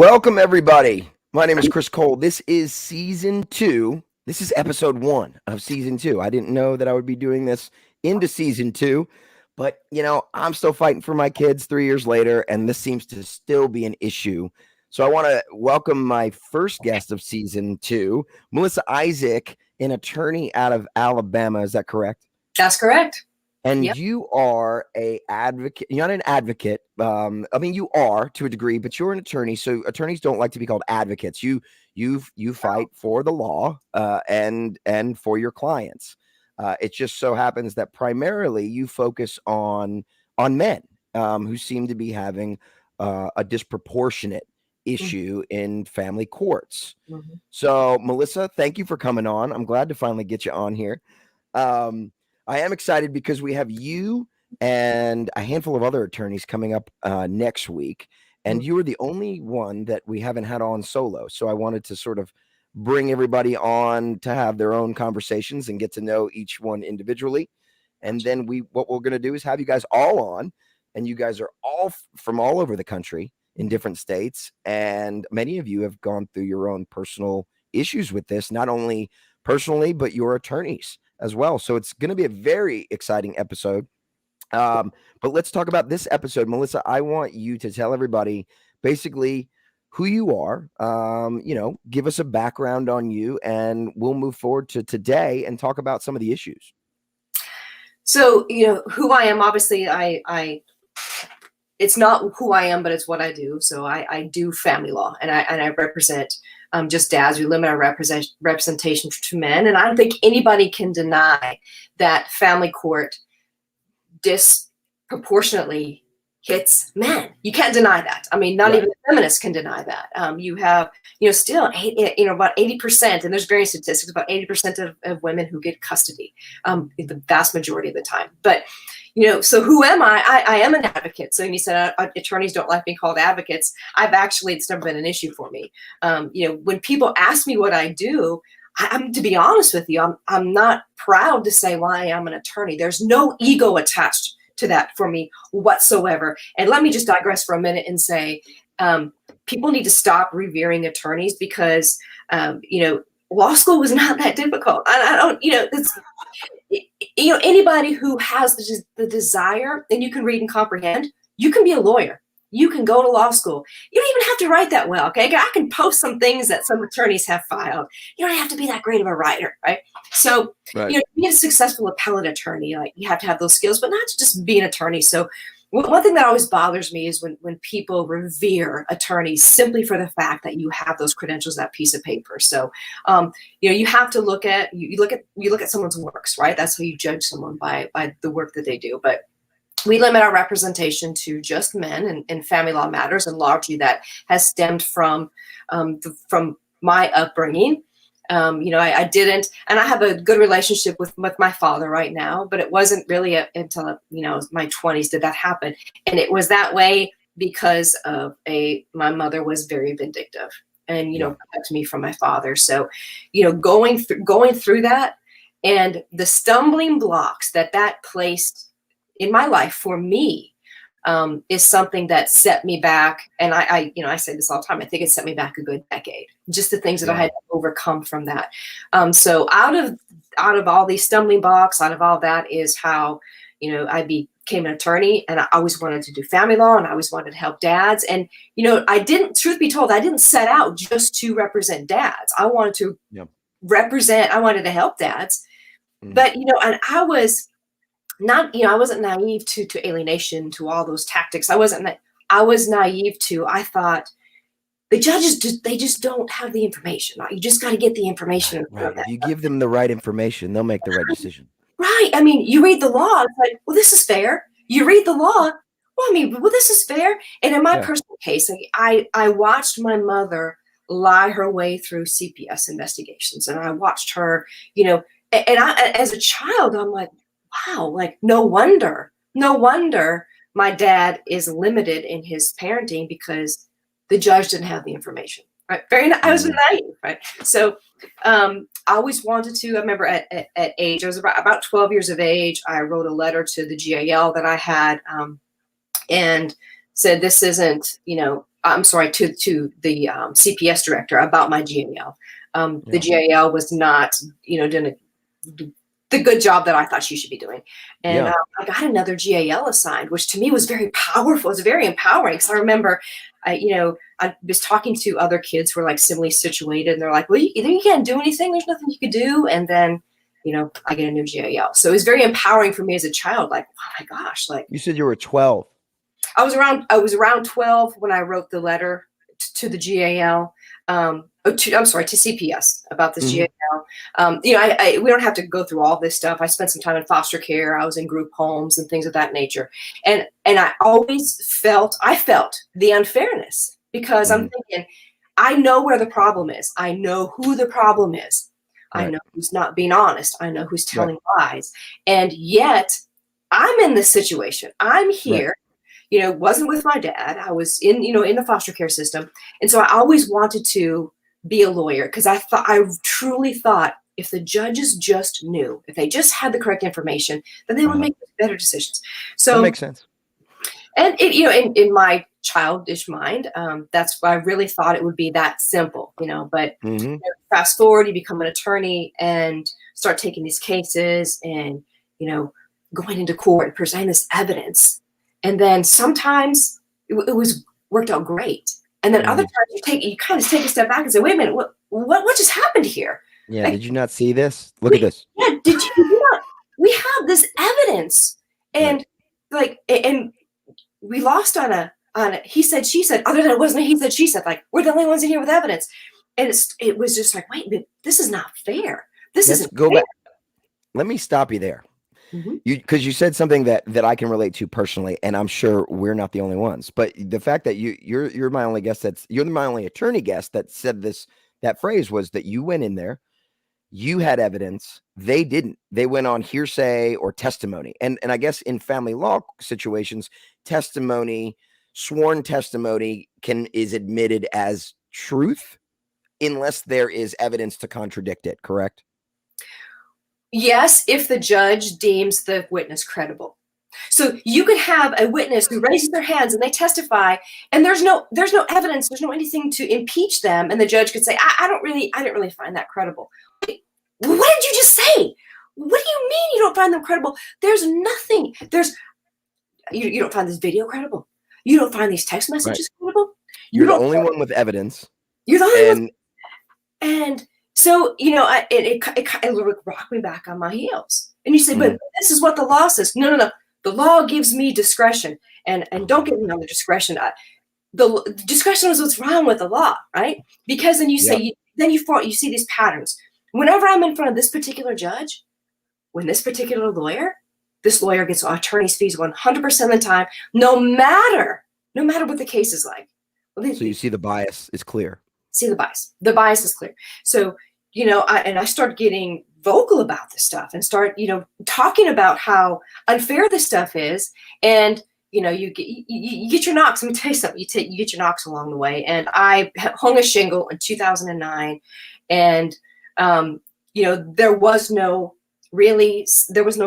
Welcome, everybody. My name is Chris Cole. This is season 2. This is episode 1 of season 2. I didn't know that I would be doing this into season 2, but I'm still fighting for my kids 3 years later, and this seems to still be an issue. So I want to welcome my first guest of season 2, Melissa Isaak, an attorney out of Alabama. Is that correct? That's correct. And Yep. you are a advocate. You're not an advocate. You are to a degree, but you're an attorney. So attorneys don't like to be called advocates. You fight for the law and for your clients. It just so happens that primarily you focus on men who seem to be having a disproportionate issue in family courts. Mm-hmm. So Melissa, thank you for coming on. I'm glad to finally get you on here. I am excited because we have you and a handful of other attorneys coming up next week, and you are the only one that we haven't had on solo. So I wanted to sort of bring everybody on to have their own conversations and get to know each one individually. And then what we're going to do is have you guys all on, and you guys are all from all over the country in different states. And many of you have gone through your own personal issues with this, not only personally, but your attorneys as well. So it's going to be a very exciting episode. But let's talk about this episode. Melissa, I want you to tell everybody basically who you are, give us a background on you, and we'll move forward to today and talk about some of the issues. So, who I am, obviously, it's not who I am, but it's what I do. So I do family law, and I represent just dads. We limit our representation to men. And I don't think anybody can deny that family court disproportionately hits men. You can't deny that. I mean, not even the feminists can deny that. You have, still, about 80%, and there's various statistics, about 80% of women who get custody, the vast majority of the time. But, so who am I? I am an advocate. So when you said attorneys don't like being called advocates, it's never been an issue for me. When people ask me what I do, I'm to be honest with you, I'm not proud to say why I am an attorney. There's no ego attached to that for me whatsoever. And let me just digress for a minute and say, people need to stop revering attorneys because, law school was not that difficult. Anybody who has the desire and you can read and comprehend, you can be a lawyer. You can go to law school. You don't even have to write that well, okay? I can post some things that some attorneys have filed. You don't have to be that great of a writer, right? So, to be a successful appellate attorney, you have to have those skills, but not to just be an attorney. So one thing that always bothers me is when people revere attorneys simply for the fact that you have those credentials, that piece of paper. So, you have to look at someone's works, right? That's how you judge someone by the work that they do. But we limit our representation to just men in family law matters, and largely that has stemmed from my upbringing. I didn't, and I have a good relationship with my father right now, but it wasn't really until my 20s did that happen, and it was that way because of my mother was very vindictive and protected me from my father. So, going through that and the stumbling blocks that placed in my life for me is something that set me back. And I say this all the time. I think it set me back a good decade. Just the things that I had to overcome from that. So out of all these stumbling blocks, out of all that is how I became an attorney, and I always wanted to do family law, and I always wanted to help dads. And truth be told, I didn't set out just to represent dads. I wanted to I wanted to help dads, but and I was not, I wasn't naive to alienation, to all those tactics. I was naive to, I thought the judges, they just don't have the information. You just got to get the information. Right. If you give them the right information, they'll make the right decision. Right. I mean, you read the law, it's like, well, this is fair. You read the law, well, this is fair. And in my personal case, I watched my mother lie her way through CPS investigations. And I watched her, and as a child, I'm like, wow, no wonder my dad is limited in his parenting because the judge didn't have the information, right? I was naive, right? So I always wanted to. I remember at age, I was about 12 years of age, I wrote a letter to the GAL that I had and said, this isn't, I'm sorry, to the CPS director about my GAL. The GAL was not, doing the good job that I thought she should be doing. And I got another GAL assigned, which to me was very powerful. It was very empowering, because I remember, I was talking to other kids who were like similarly situated, and they're like, well, you can't do anything. There's nothing you could do. And then, I get a new GAL. So it was very empowering for me as a child. Like, oh my gosh, like, you said you were 12. I was around 12 when I wrote the letter to the GAL. To CPS about this GAL. We don't have to go through all this stuff. I spent some time in foster care. I was in group homes and things of that nature. And I always felt the unfairness, because I'm thinking, I know where the problem is. I know who the problem is. Right. I know who's not being honest. I know who's telling lies. And yet I'm in this situation. I'm here. Right. Wasn't with my dad. I was in the foster care system. And so I always wanted to be a lawyer, because I truly thought, if the judges just knew, if they just had the correct information, then they would make better decisions. So that makes sense. And in my childish mind, that's why I really thought it would be that simple, but fast forward, you become an attorney and start taking these cases and, going into court and presenting this evidence. And then sometimes it was worked out great. And then other times you kind of take a step back and say, wait a minute, what just happened here? Yeah. Like, did you not see this? Look at this. Yeah. Did you not? We have this evidence, and and we lost on a he said, she said, other than it wasn't a he said, she said, like, we're the only ones in here with evidence. And it was just like, wait a minute, this is not fair. Let's go fair. Back. Let me stop you there. Because you said something that I can relate to personally, and I'm sure we're not the only ones. But the fact that you're my only guest, you're my only attorney guest that said that phrase, was that you went in there, you had evidence, they didn't. They went on hearsay or testimony. And I guess in family law situations, sworn testimony is admitted as truth unless there is evidence to contradict it, correct? Yes, if the judge deems the witness credible. So you could have a witness who raises their hands and they testify, and there's no evidence, there's no anything to impeach them, and the judge could say, I didn't really find that credible. Wait, what did you just say? What do you mean you don't find them credible? There's nothing. You don't find this video credible. You don't find these text messages credible. You're the only one with evidence. You're the only one. And so, it rocked me back on my heels. And you say, but this is what the law says. No. The law gives me discretion. And don't get me on the discretion. The discretion is what's wrong with the law, right? Because then you say, you see these patterns. Whenever I'm in front of this particular judge, when this particular lawyer, this lawyer gets attorney's fees 100% of the time, no matter what the case is like. So you see the bias is clear. See the bias. The bias is clear. So, I start getting vocal about this stuff and start, talking about how unfair this stuff is. And, you get your knocks. Let me tell you something. You get your knocks along the way. And I hung a shingle in 2009. And, there was no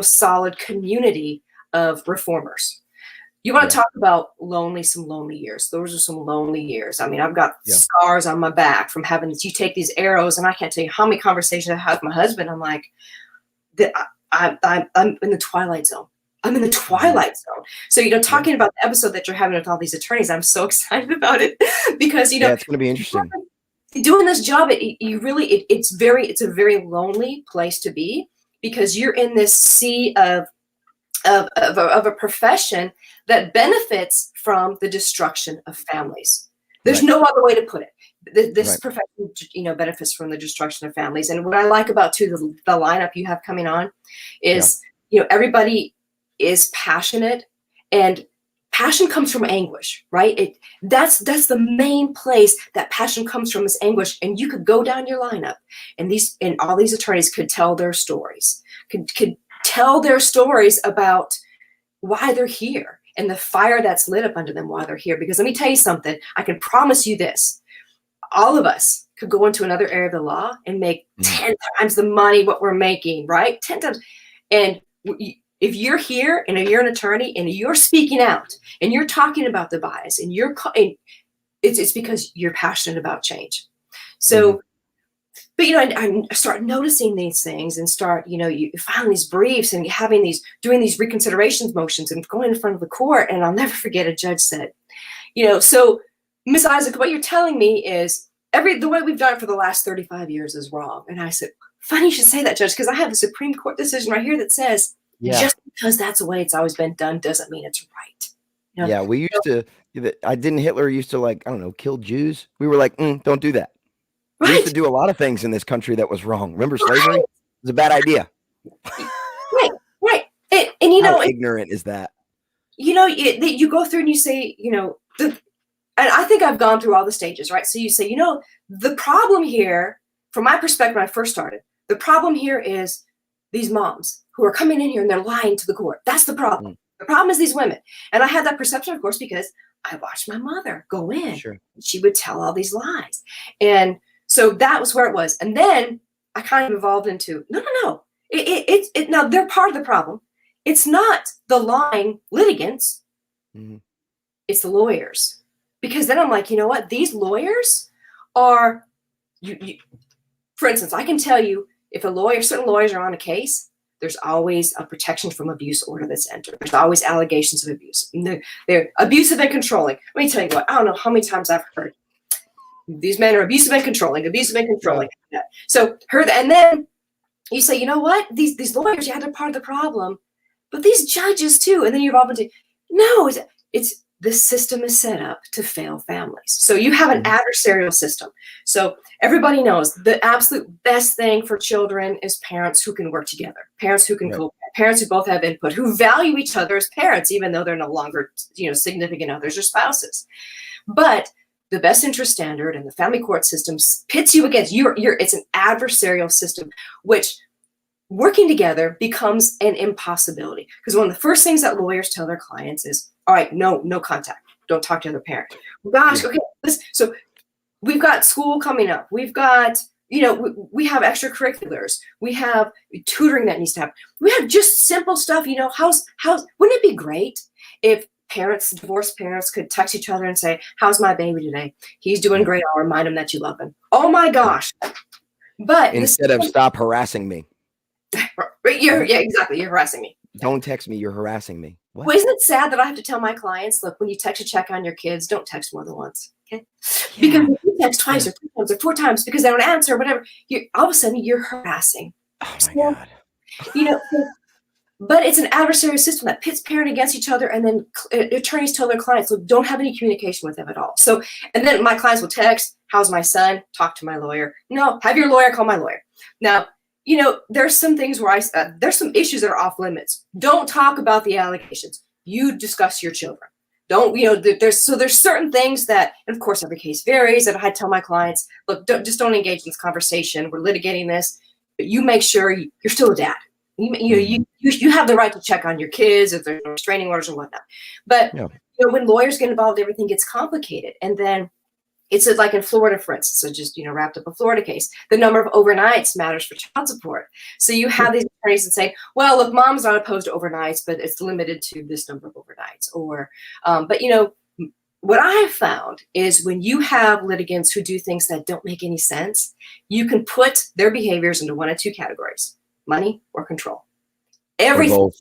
solid community of reformers. You want to talk about some lonely years. Those are some lonely years. I mean, I've got scars on my back from having you take these arrows, and I can't tell you how many conversations I had with my husband. I'm like, I'm in the twilight zone. I'm in the twilight zone. So, talking about the episode that you're having with all these attorneys, I'm so excited about it because, it's going to be interesting. Doing this job, it's a very lonely place to be, because you're in this sea of a profession that benefits from the destruction of families. There's no other way to put it. This profession, benefits from the destruction of families. And what I like about the lineup you have coming on is, everybody is passionate, and passion comes from anguish, right? That's the main place that passion comes from, is anguish. And you could go down your lineup, and all these attorneys could tell their stories, could tell their stories about why they're here and the fire that's lit up under them while they're here. Because let me tell you something, I can promise you this. All of us could go into another area of the law and make 10 times the money what we're making, right? 10 times. And if you're here and you're an attorney and you're speaking out and you're talking about the bias and it's because you're passionate about change. So, but I start noticing these things and start, you filing these briefs and doing these reconsiderations motions and going in front of the court. And I'll never forget a judge said, so Miss Isaac, what you're telling me is the way we've done it for the last 35 years is wrong. And I said, funny you should say that, Judge, because I have a Supreme Court decision right here that says just because that's the way it's always been done doesn't mean it's right. Yeah, we used to. Hitler used to, like, I don't know, kill Jews. We were like, don't do that. Right. We used to do a lot of things in this country that was wrong. Remember slavery? It was a bad idea. Right. And how ignorant is that? You go through and you say, and I think I've gone through all the stages, right? So you say, the problem here, from my perspective, when I first started, the problem here is these moms who are coming in here and they're lying to the court. That's the problem. The problem is these women. And I had that perception, of course, because I watched my mother go in. Sure. She would tell all these lies. And so that was where it was. And then I kind of evolved into, no. Now they're part of the problem. It's not the lying litigants. It's the lawyers. Because then I'm like, you know what? These lawyers are, for instance, I can tell you if certain lawyers are on a case, there's always a protection from abuse order that's entered. There's always allegations of abuse. They're abusive and controlling. Let me tell you what, I don't know how many times I've heard these men are abusive and controlling. Yeah. So and then you say, you know what? These lawyers, they're part of the problem, but these judges too. And then you evolve into, no, it's the system is set up to fail families. So you have an adversarial system. So everybody knows the absolute best thing for children is parents who can work together, parents who can parents who both have input, who value each other as parents, even though they're no longer, significant others or spouses. But the best interest standard and the family court system pits you against it's an adversarial system, which working together becomes an impossibility. Because one of the first things that lawyers tell their clients is, all right, no contact. Don't talk to the other parent. Gosh, okay. So we've got school coming up. We've got, we have extracurriculars. We have tutoring that needs to happen. We have just simple stuff, wouldn't it be great if divorced parents could text each other and say, how's my baby today? He's doing great. I'll remind him that you love him. Oh my gosh. But instead of stop harassing me. Exactly. You're harassing me. Don't text me. You're harassing me. What? Well, isn't it sad that I have to tell my clients, look, when you text a check on your kids, don't text more than once. Okay. Yeah. Because if you text twice or 3 times or 4 times because they don't answer or whatever, all of a sudden you're harassing. Oh my God. But it's an adversarial system that pits parents against each other, and then attorneys tell their clients, look, don't have any communication with them at all. So, and then my clients will text, how's my son? Talk to my lawyer. No, have your lawyer call my lawyer. Now, there's some things where there's some issues that are off limits. Don't talk about the allegations. You discuss your children. Don't, there's certain things that, and of course, every case varies. And I tell my clients, look, don't engage in this conversation. We're litigating this, but you make sure you're still a dad. You have the right to check on your kids if there's no restraining orders or whatnot. But when lawyers get involved, everything gets complicated. And then it's like in Florida, for instance, I just wrapped up a Florida case. The number of overnights matters for child support. So you have these attorneys that say, well, look, mom's not opposed to overnights, but it's limited to this number of overnights. Or, but what I have found is when you have litigants who do things that don't make any sense, you can put their behaviors into one of 2 categories: money or control. Everything.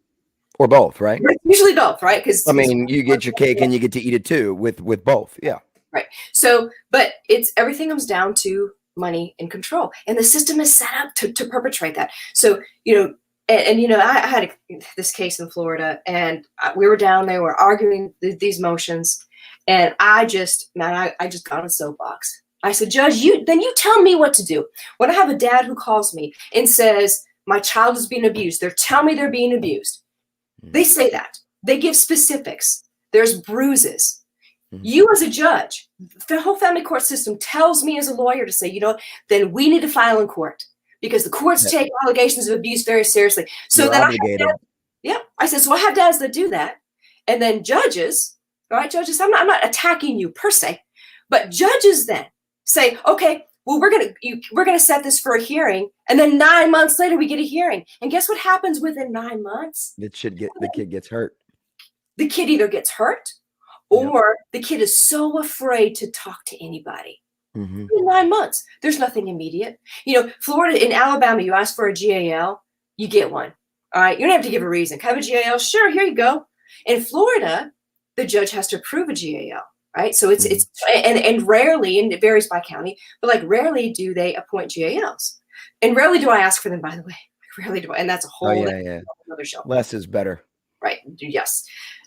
Or both, right? Usually both, right? Because you get your cake and you get to eat it too with both. Yeah. Right. So, but everything comes down to money and control, and the system is set up to perpetrate that. So, I had this case in Florida, and we were down there, we're arguing these motions, and I just got on a soapbox. I said, Judge, you tell me what to do. When I have a dad who calls me and says, my child is being abused, they're being abused. They say that. They give specifics. There's bruises. You as a judge, the whole family court system tells me as a lawyer to say, then we need to file in court because the courts take allegations of abuse very seriously. So then I said, so I have dads that do that. And then judges, all right, judges, I'm not attacking you per se, but judges then say, okay, well, we're gonna set this for a hearing, and then 9 months later we get a hearing. And guess what happens within 9 months? The kid gets hurt. The kid either gets hurt, or the kid is so afraid to talk to anybody. Mm-hmm. In 9 months, there's nothing immediate. Florida, in Alabama, you ask for a GAL, you get one. All right, you don't have to give a reason. Can I have a GAL? Sure, here you go. In Florida, the judge has to approve a GAL, right? So it's and rarely, and it varies by county, but like rarely do they appoint GALs, and rarely do I ask for them. By the way, rarely do I, and that's a whole other show. Less is better, right? Yes,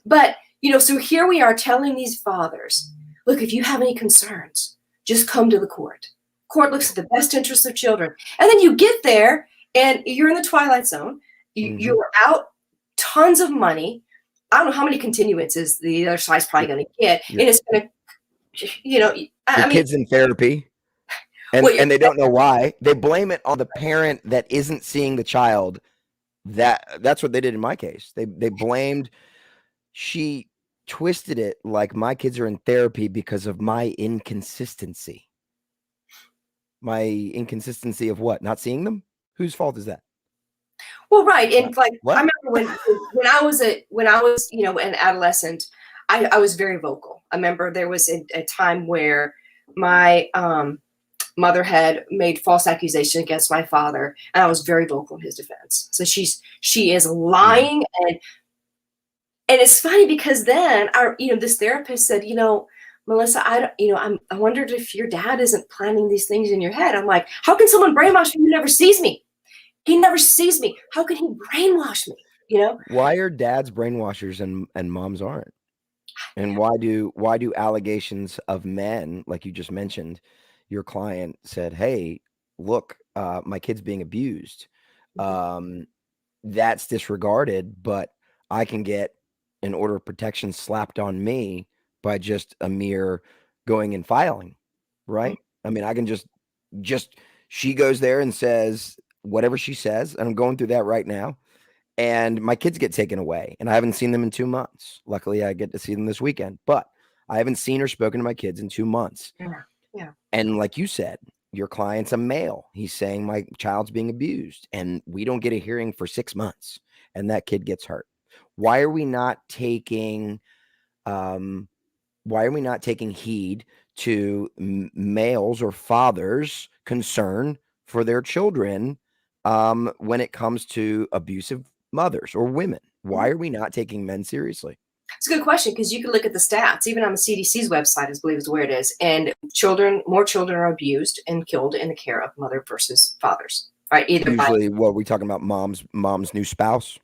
but so here we are telling these fathers, look, if you have any concerns, just come to the court. Court looks at the best interests of children, and then you get there and you're in the twilight zone. You're out tons of money. I don't know how many continuances the other side's probably going to get, and it's going to, I mean, kids in therapy, and they don't know why. They blame it on the parent that isn't seeing the child. That's what they did in my case. They blamed. She twisted it like my kids are in therapy because of my inconsistency. My inconsistency of what? Not seeing them? Whose fault is that? Well, right. And like, what? I remember when I was an adolescent, I was very vocal. I remember there was a time where my mother had made false accusation against my father, and I was very vocal in his defense. So she is lying, and it's funny because then this therapist said, Melissa, I wondered if your dad isn't planting these things in your head. I'm like, how can someone brainwash me who never sees me? He never sees me. How can he brainwash me? Why are dads brainwashers and moms aren't? And why do allegations of men, like you just mentioned, your client said, hey, look, my kid's being abused. That's disregarded, but I can get an order of protection slapped on me by just a mere going and filing, right? I mean, I can just she goes there and says whatever she says, and I'm going through that right now, and my kids get taken away, and I haven't seen them in 2 months. Luckily, I get to see them this weekend, but I haven't seen or spoken to my kids in 2 months. Yeah. And like you said, your client's a male. He's saying my child's being abused, and we don't get a hearing for 6 months, and that kid gets hurt. Why are we not taking heed to males or fathers' concern for their children when it comes to abusive mothers or women? Why are we not taking men seriously? It's a good question, because you can look at the stats, even on the CDC's website, I believe is where it is. And more children are abused and killed in the care of mother versus fathers, right? Usually, what are we talking about? Mom's new spouse?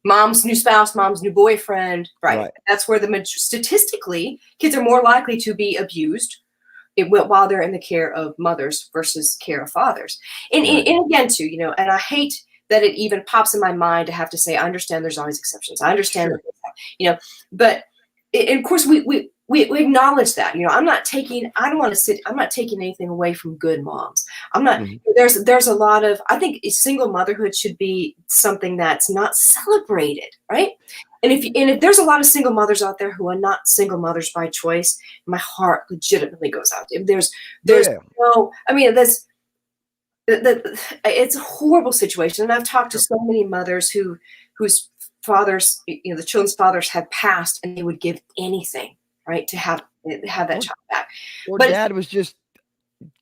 Mom's new spouse, mom's new boyfriend, right? That's where statistically, kids are more likely to be abused while they're in the care of mothers versus care of fathers. And again, too, and I hate that it even pops in my mind to have to say, I understand there's always exceptions. I understand, but of course we acknowledge that, I'm not taking anything away from good moms. I'm not, there's a lot of, I think single motherhood should be something that's not celebrated. Right. And if there's a lot of single mothers out there who are not single mothers by choice, my heart legitimately goes out. There's no, I mean, it's a horrible situation. And I've talked to so many mothers whose fathers, the children's fathers had passed, and they would give anything, right, to have that child back. Or dad was just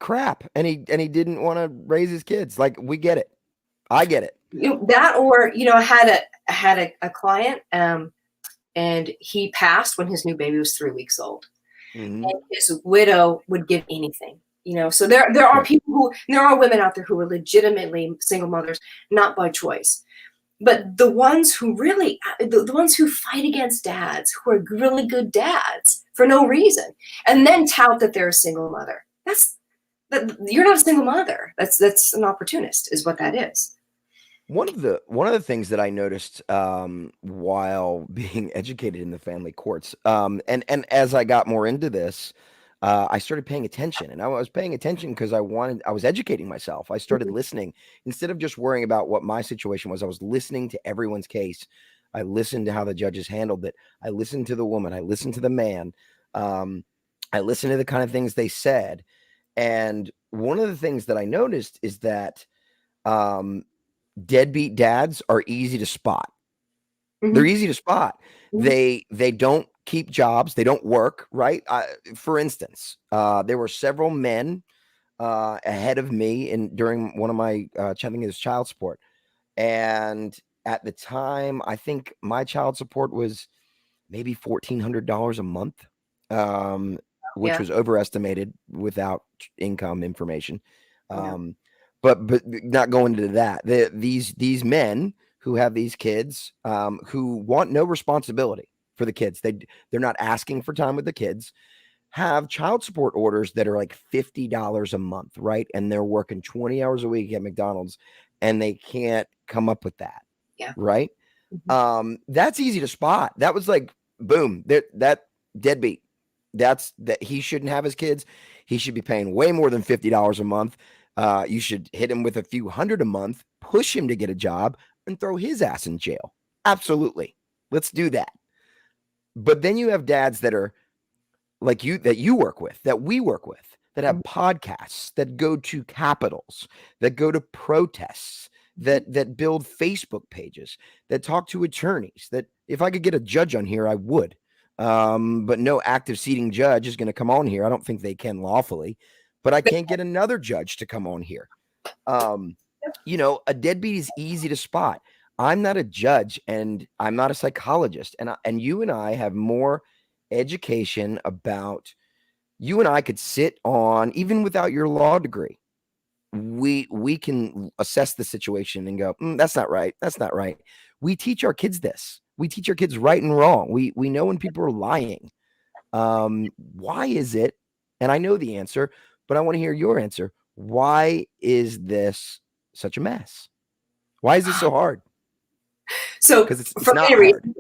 crap, and he didn't want to raise his kids. Like, we get it. I get it. I had a client, and he passed when his new baby was 3 weeks old. And his widow would give anything. So there are there are women out there who are legitimately single mothers, not by choice. But the ones who fight against dads, who are really good dads for no reason, and then tout that they're a single mother, you're not a single mother. That's an opportunist, is what that is. One of the things that I noticed while being educated in the family courts, and as I got more into this, I started paying attention, and I was paying attention because I was educating myself. I started listening instead of just worrying about what my situation was. I was listening to everyone's case. I listened to how the judges handled it. I listened to the woman. I listened to the man. I listened to the kind of things they said. And one of the things that I noticed is that deadbeat dads are easy to spot. They're easy to spot. Mhm. They don't keep jobs. They don't work, right? For instance, there were several men ahead of me during one of my chatting is child support. And at the time, I think my child support was maybe $1,400 a month, um, which Yeah. was overestimated without income information. Yeah. Um, but not going into that. These men who have these kids, who want no responsibility for the kids, they're not asking for time with the kids, have child support orders that are like $50 a month, right? And they're working 20 hours a week at McDonald's, and they can't come up with that, Yeah. right? Mhm. That's easy to spot. That was like, boom, that deadbeat. That's that he shouldn't have his kids. He should be paying way more than $50 a month. You should hit him with a few hundred a month, push him to get a job, and throw his ass in jail. Absolutely. Let's do that. But then you have dads that are like you, that you work with, that we work with, that have Mhm. podcasts, that go to capitals, that go to protests, that build Facebook pages, that talk to attorneys. That if I could get a judge on here, I would. But no active seating judge is going to come on here. I don't think they can lawfully, but I can't get another judge to come on here. Um, a deadbeat is easy to spot. I'm not a judge and I'm not a psychologist, and you and I have more education about. You and I could sit on, even without your law degree, we can assess the situation and go, that's not right, that's not right. We teach our kids this. We teach our kids right and wrong. We know when people are lying. Why is it? And I know the answer, but I want to hear your answer. Why is this such a mess? Why is this so hard? So Because it's for not many hard. reasons,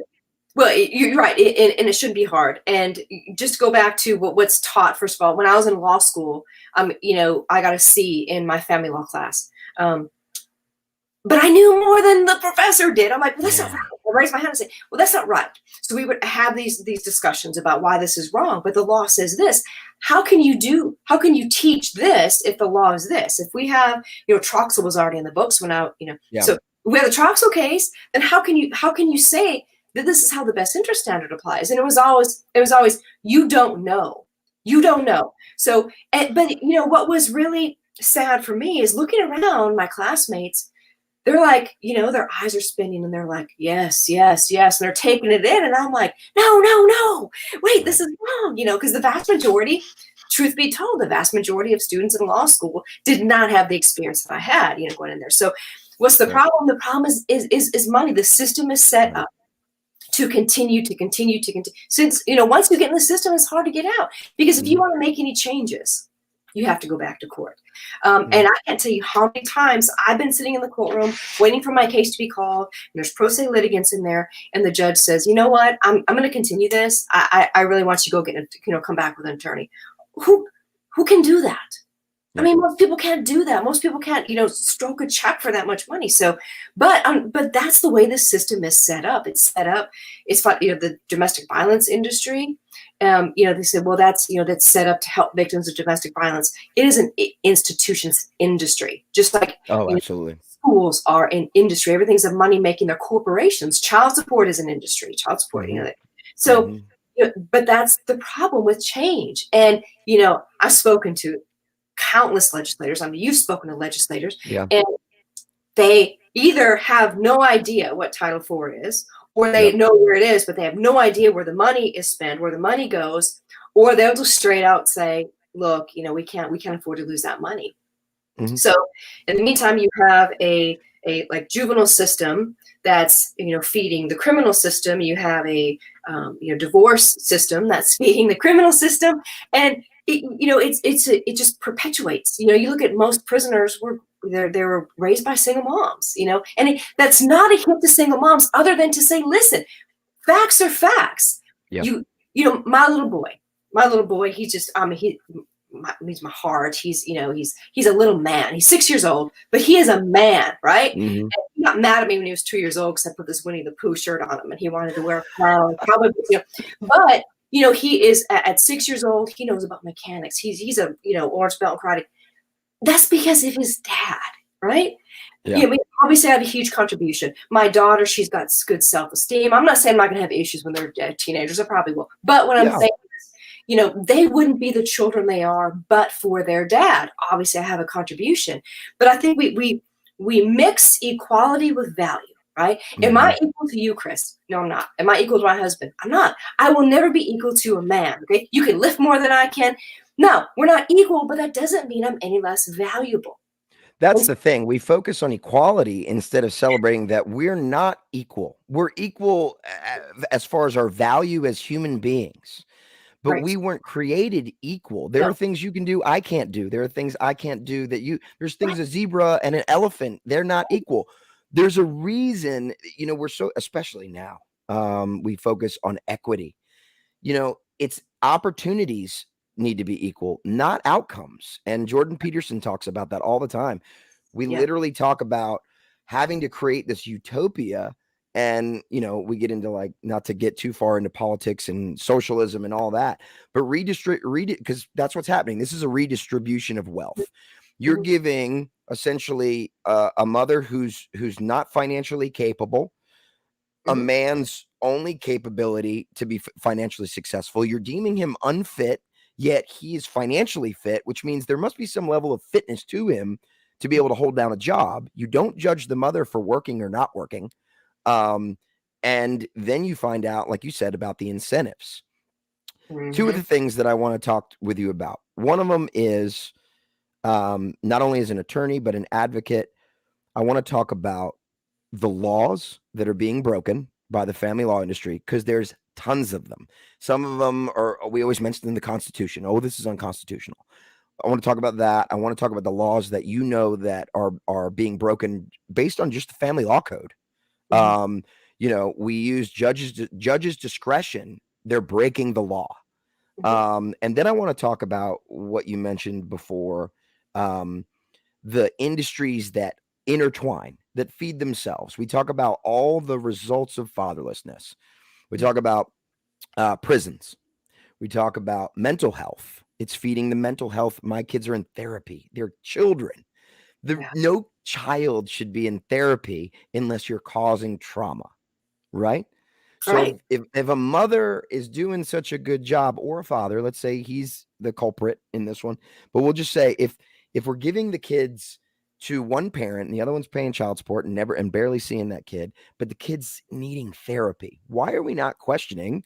well, you're right, and it shouldn't be hard. And just to go back to what's taught. First of all, when I was in law school, I got a C in my family law class. But I knew more than the professor did. I'm like, well, that's not right. Yeah. I raised my hand and say, well, that's not right. So we would have these discussions about why this is wrong. But the law says this. How can you teach this if the law is this? If we have, Troxel was already in the books when Yeah. so if we have the Troxel case, then how can you say that this is how the best interest standard applies? And it was always, you don't know. You don't know. So, but what was really sad for me is looking around my classmates. They're like, their eyes are spinning and they're like, yes, yes, yes. And they're taking it in. And I'm like, no, no, no, wait, this Right. is wrong. Because the vast majority, truth be told, the vast majority of students in law school did not have the experience that I had, going in there. So what's the Right. problem? The problem is money. The system is set Right. up to continue. Since, once you get in the system, it's hard to get out. Because if you Mhm. want to make any changes, you have to go back to court. Mhm. And I can't tell you how many times I've been sitting in the courtroom waiting for my case to be called. And there's pro se litigants in there, and the judge says, "You know what? I'm going to continue this. I really want you to go come back with an attorney." Who can do that? I Yep. mean, most people can't do that. Most people can't, stroke a check for that much money. So, but that's the way the system is set up. It's set up. It's fun, the domestic violence industry. They said, well, that's set up to help victims of domestic violence. It is an institutions industry, just like Oh, absolutely. schools are an industry. Everything's a money making. They're corporations. Child support is an industry. Child support, Mhm. So, Mhm. but that's the problem with change. And I've spoken to countless legislators. I mean, you've spoken to legislators, Yeah. and they either have no idea what Title IV is, or they Yep. know where it is, but they have no idea where the money is spent, where the money goes, or they'll just straight out say, "Look, we can't afford to lose that money." Mhm. So, in the meantime, you have a like juvenile system that's feeding the criminal system. You have a divorce system that's feeding the criminal system, and it just perpetuates. You look at most prisoners were they were raised by single moms. That's not a hit to single moms, other than to say, listen, facts are facts. Yeah. My little boy, he's just he's my heart. He's a little man. He's 6 years old, but he is a man, right? Mhm. And he got mad at me when he was 2 years old because I put this Winnie the Pooh shirt on him, and he wanted to wear a flannel. Probably, but he is at 6 years old. He knows about mechanics. He's a orange belt in karate. That's because of his dad, right? You know, obviously I have a huge contribution. My daughter, she's got good self-esteem. I'm not saying I'm not going to have issues when they're teenagers. I probably will. But what I'm saying is, you know, they wouldn't be the children they are but for their dad. Obviously I have a contribution. But I think we mix equality with value, right? Am I equal to you, Chris? No, I'm not. Am I equal to my husband? I'm not. I will never be equal to a man, okay? You can lift more than I can. No, we're not equal, but that doesn't mean I'm any less valuable. That's the thing. We focus on equality instead of celebrating that we're not equal. We're equal as far as our value as human beings, but we weren't created equal. There are things you can do I can't do. There are things I can't do that there's things a zebra and an elephant, they're not equal. There's a reason, you know, we're so, especially now, we focus on equity. You know, it's opportunities need to be equal, not outcomes. And Jordan Peterson talks about that all the time. We literally talk about having to create this utopia. And, you know, we get into, like, not to get too far into politics and socialism and all that, but because that's what's happening. This is a redistribution of wealth. You're giving essentially a mother who's not financially capable, a man's only capability to be financially successful. You're deeming him unfit, yet he is financially fit, which means there must be some level of fitness to him to be able to hold down a job. You don't judge the mother for working or not working. And then you find out, like you said, about the incentives. Two of the things that I want to talk with you about. One of them is not only as an attorney, but an advocate. I want to talk about the laws that are being broken by the family law industry, because there's tons of them. Some of them we always mention in the Constitution. Oh, this is unconstitutional. I want to talk about that. I want to talk about the laws that you know that are being broken based on just the family law code. You know, we use judges' discretion. They're breaking the law. And then I want to talk about what you mentioned before, the industries that intertwine, that feed themselves. We talk about all the results of fatherlessness. We talk about prisons. We talk about mental health. It's feeding the mental health. My kids are in therapy. They're children. No child should be in therapy unless you're causing trauma, right? So if a mother is doing such a good job, or a father, let's say he's the culprit in this one, but we'll just say if we're giving the kids to one parent and the other one's paying child support and barely seeing that kid, but the kid's needing therapy, why are we not questioning,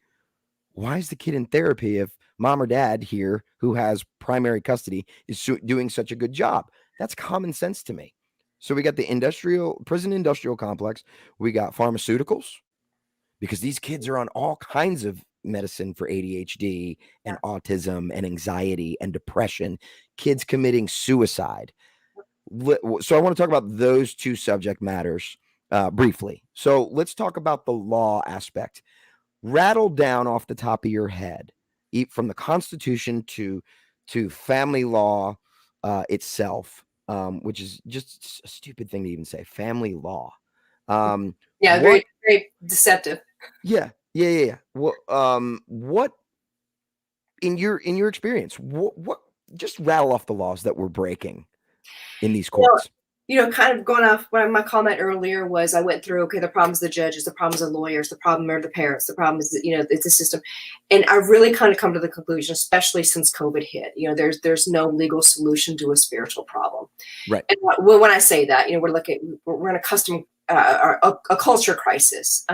why is the kid in therapy if mom or dad here who has primary custody is doing such a good job? That's common sense to me. So we got the prison industrial complex. We got pharmaceuticals, because these kids are on all kinds of medicine for ADHD and autism and anxiety and depression, kids committing suicide. So I want to talk about those two subject matters briefly. So let's talk about the law aspect. Rattle down off the top of your head, from the Constitution to family law itself, which is just a stupid thing to even say, family law. Very, very deceptive. Yeah. Well, what in your experience, what just rattle off the laws that we're breaking in these courts? You know, kind of going off what my comment earlier was, I went through, okay, the problems of the judges, the problems of lawyers, the problem are the parents, the problem is that, you know, it's the system. And I've really kind of come to the conclusion, especially since COVID hit, you know, there's no legal solution to a spiritual problem. Right. And when I say that, you know, we're in a culture crisis.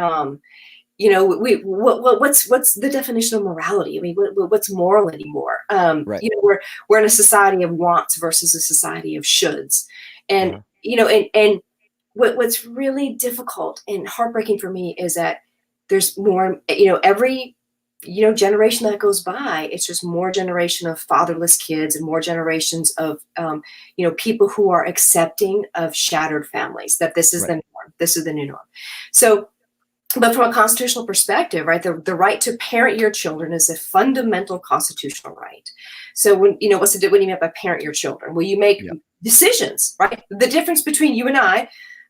You know, what's the definition of morality? I mean, what's moral anymore? Right. You know, we're in a society of wants versus a society of shoulds. And, you know, and what's really difficult and heartbreaking for me is that there's more, you know, every, you know, generation that goes by, it's just more generation of fatherless kids and more generations of, you know, people who are accepting of shattered families, that this is the norm. This is the new norm. So, but from a constitutional perspective, right, the right to parent your children is a fundamental constitutional right. So when, you know, when you mean by parent your children? Well, you make decisions, right? The difference between you and I,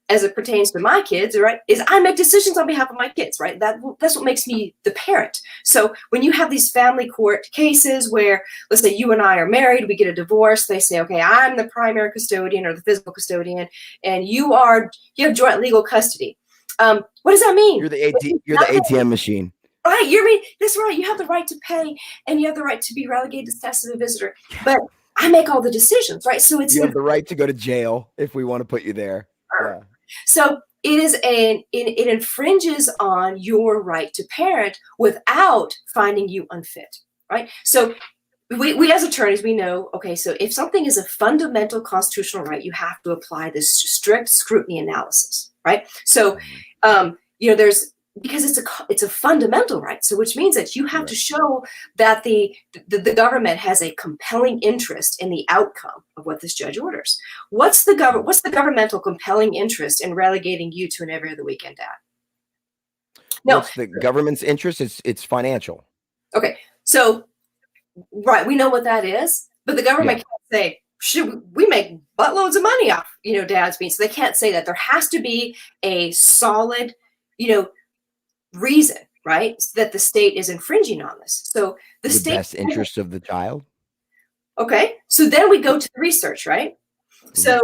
as it pertains to my kids, right, is I make decisions on behalf of my kids, right? That's what makes me the parent. So when you have these family court cases where, let's say you and I are married, we get a divorce, they say, okay, I'm the primary custodian or the physical custodian, and you have joint legal custody. What does that mean? You're the ATM machine. Right, that's right. You have the right to pay, and you have the right to be relegated status of a visitor. But I make all the decisions, right? So you have the right to go to jail if we want to put you there. Yeah. So it infringes on your right to parent without finding you unfit, right? So we as attorneys, we know, okay, so if something is a fundamental constitutional right, you have to apply this strict scrutiny analysis, right? So, there's, because it's a fundamental right, so which means that you have to show that the government has a compelling interest in the outcome of what this judge orders. What's the governmental compelling interest in relegating you to an every other weekend dad? No, what's the government's interest? It's financial. Okay, so right, we know what that is, but the government can't say, we make buttloads of money off dads being, so they can't say that. There has to be a solid reason, right, that the state is infringing on this. So the state best interest of the child. Okay, so then we go to the research, right? So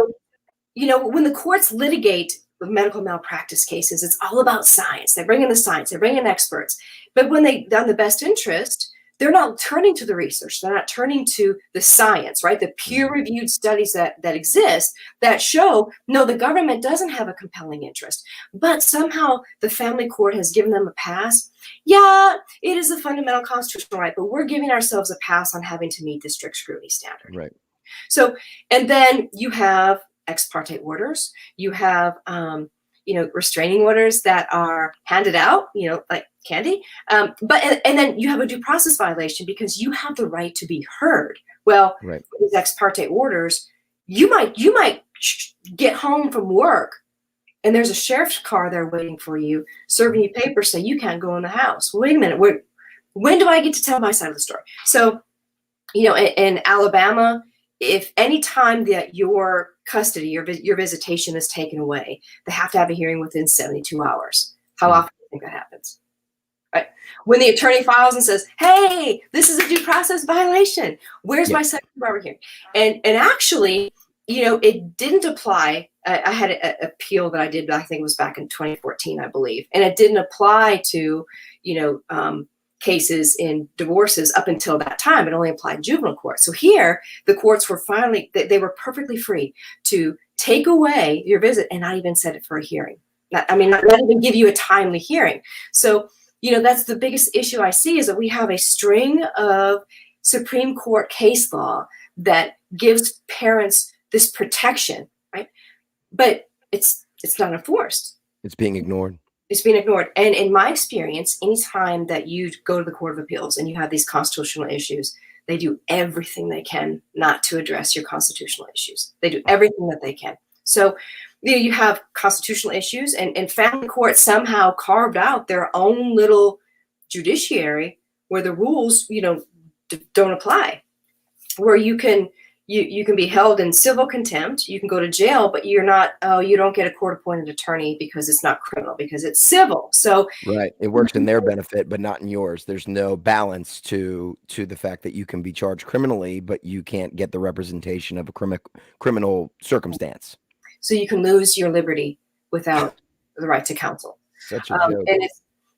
when the courts litigate the medical malpractice cases, it's all about science. They bring in the science, they bring in experts, but when they done the best interest, they're not turning to the research. They're not turning to the science, right? The peer-reviewed studies that exist that show, no, the government doesn't have a compelling interest, but somehow the family court has given them a pass. Yeah, it is a fundamental constitutional right, but we're giving ourselves a pass on having to meet the strict scrutiny standard. Right. So, and then you have ex parte orders. You have, restraining orders that are handed out, like candy. But then you have a due process violation because you have the right to be heard. Well, these ex parte orders, you might get home from work and there's a sheriff's car there waiting for you, serving you papers saying you can't go in the house. Wait a minute, when do I get to tell my side of the story? So, in Alabama, if any time that your custody, your visitation is taken away, they have to have a hearing within 72 hours. How often do you think that happens? Right? When the attorney files and says, hey, this is a due process violation. Where's my second hearing? And actually, it didn't apply. I had an appeal that I did, but I think it was back in 2014, I believe. And it didn't apply to, cases in divorces up until that time. It only applied in juvenile court. So here, the courts were finally, they were perfectly free to take away your visit and not even set it for a hearing. Not even give you a timely hearing. So, that's the biggest issue I see, is that we have a string of Supreme Court case law that gives parents this protection, right? But it's not enforced. It's being ignored. It's being ignored. And in my experience, anytime that you go to the Court of Appeals and you have these constitutional issues, they do everything they can not to address your constitutional issues. They do everything that they can. So you have constitutional issues, and family court somehow carved out their own little judiciary where the rules, don't apply, where you can be held in civil contempt, you can go to jail, but you don't get a court-appointed attorney because it's not criminal, because it's civil. So it works in their benefit, but not in yours. There's no balance to the fact that you can be charged criminally, but you can't get the representation of a criminal circumstance. So you can lose your liberty without the right to counsel. Such a joke. And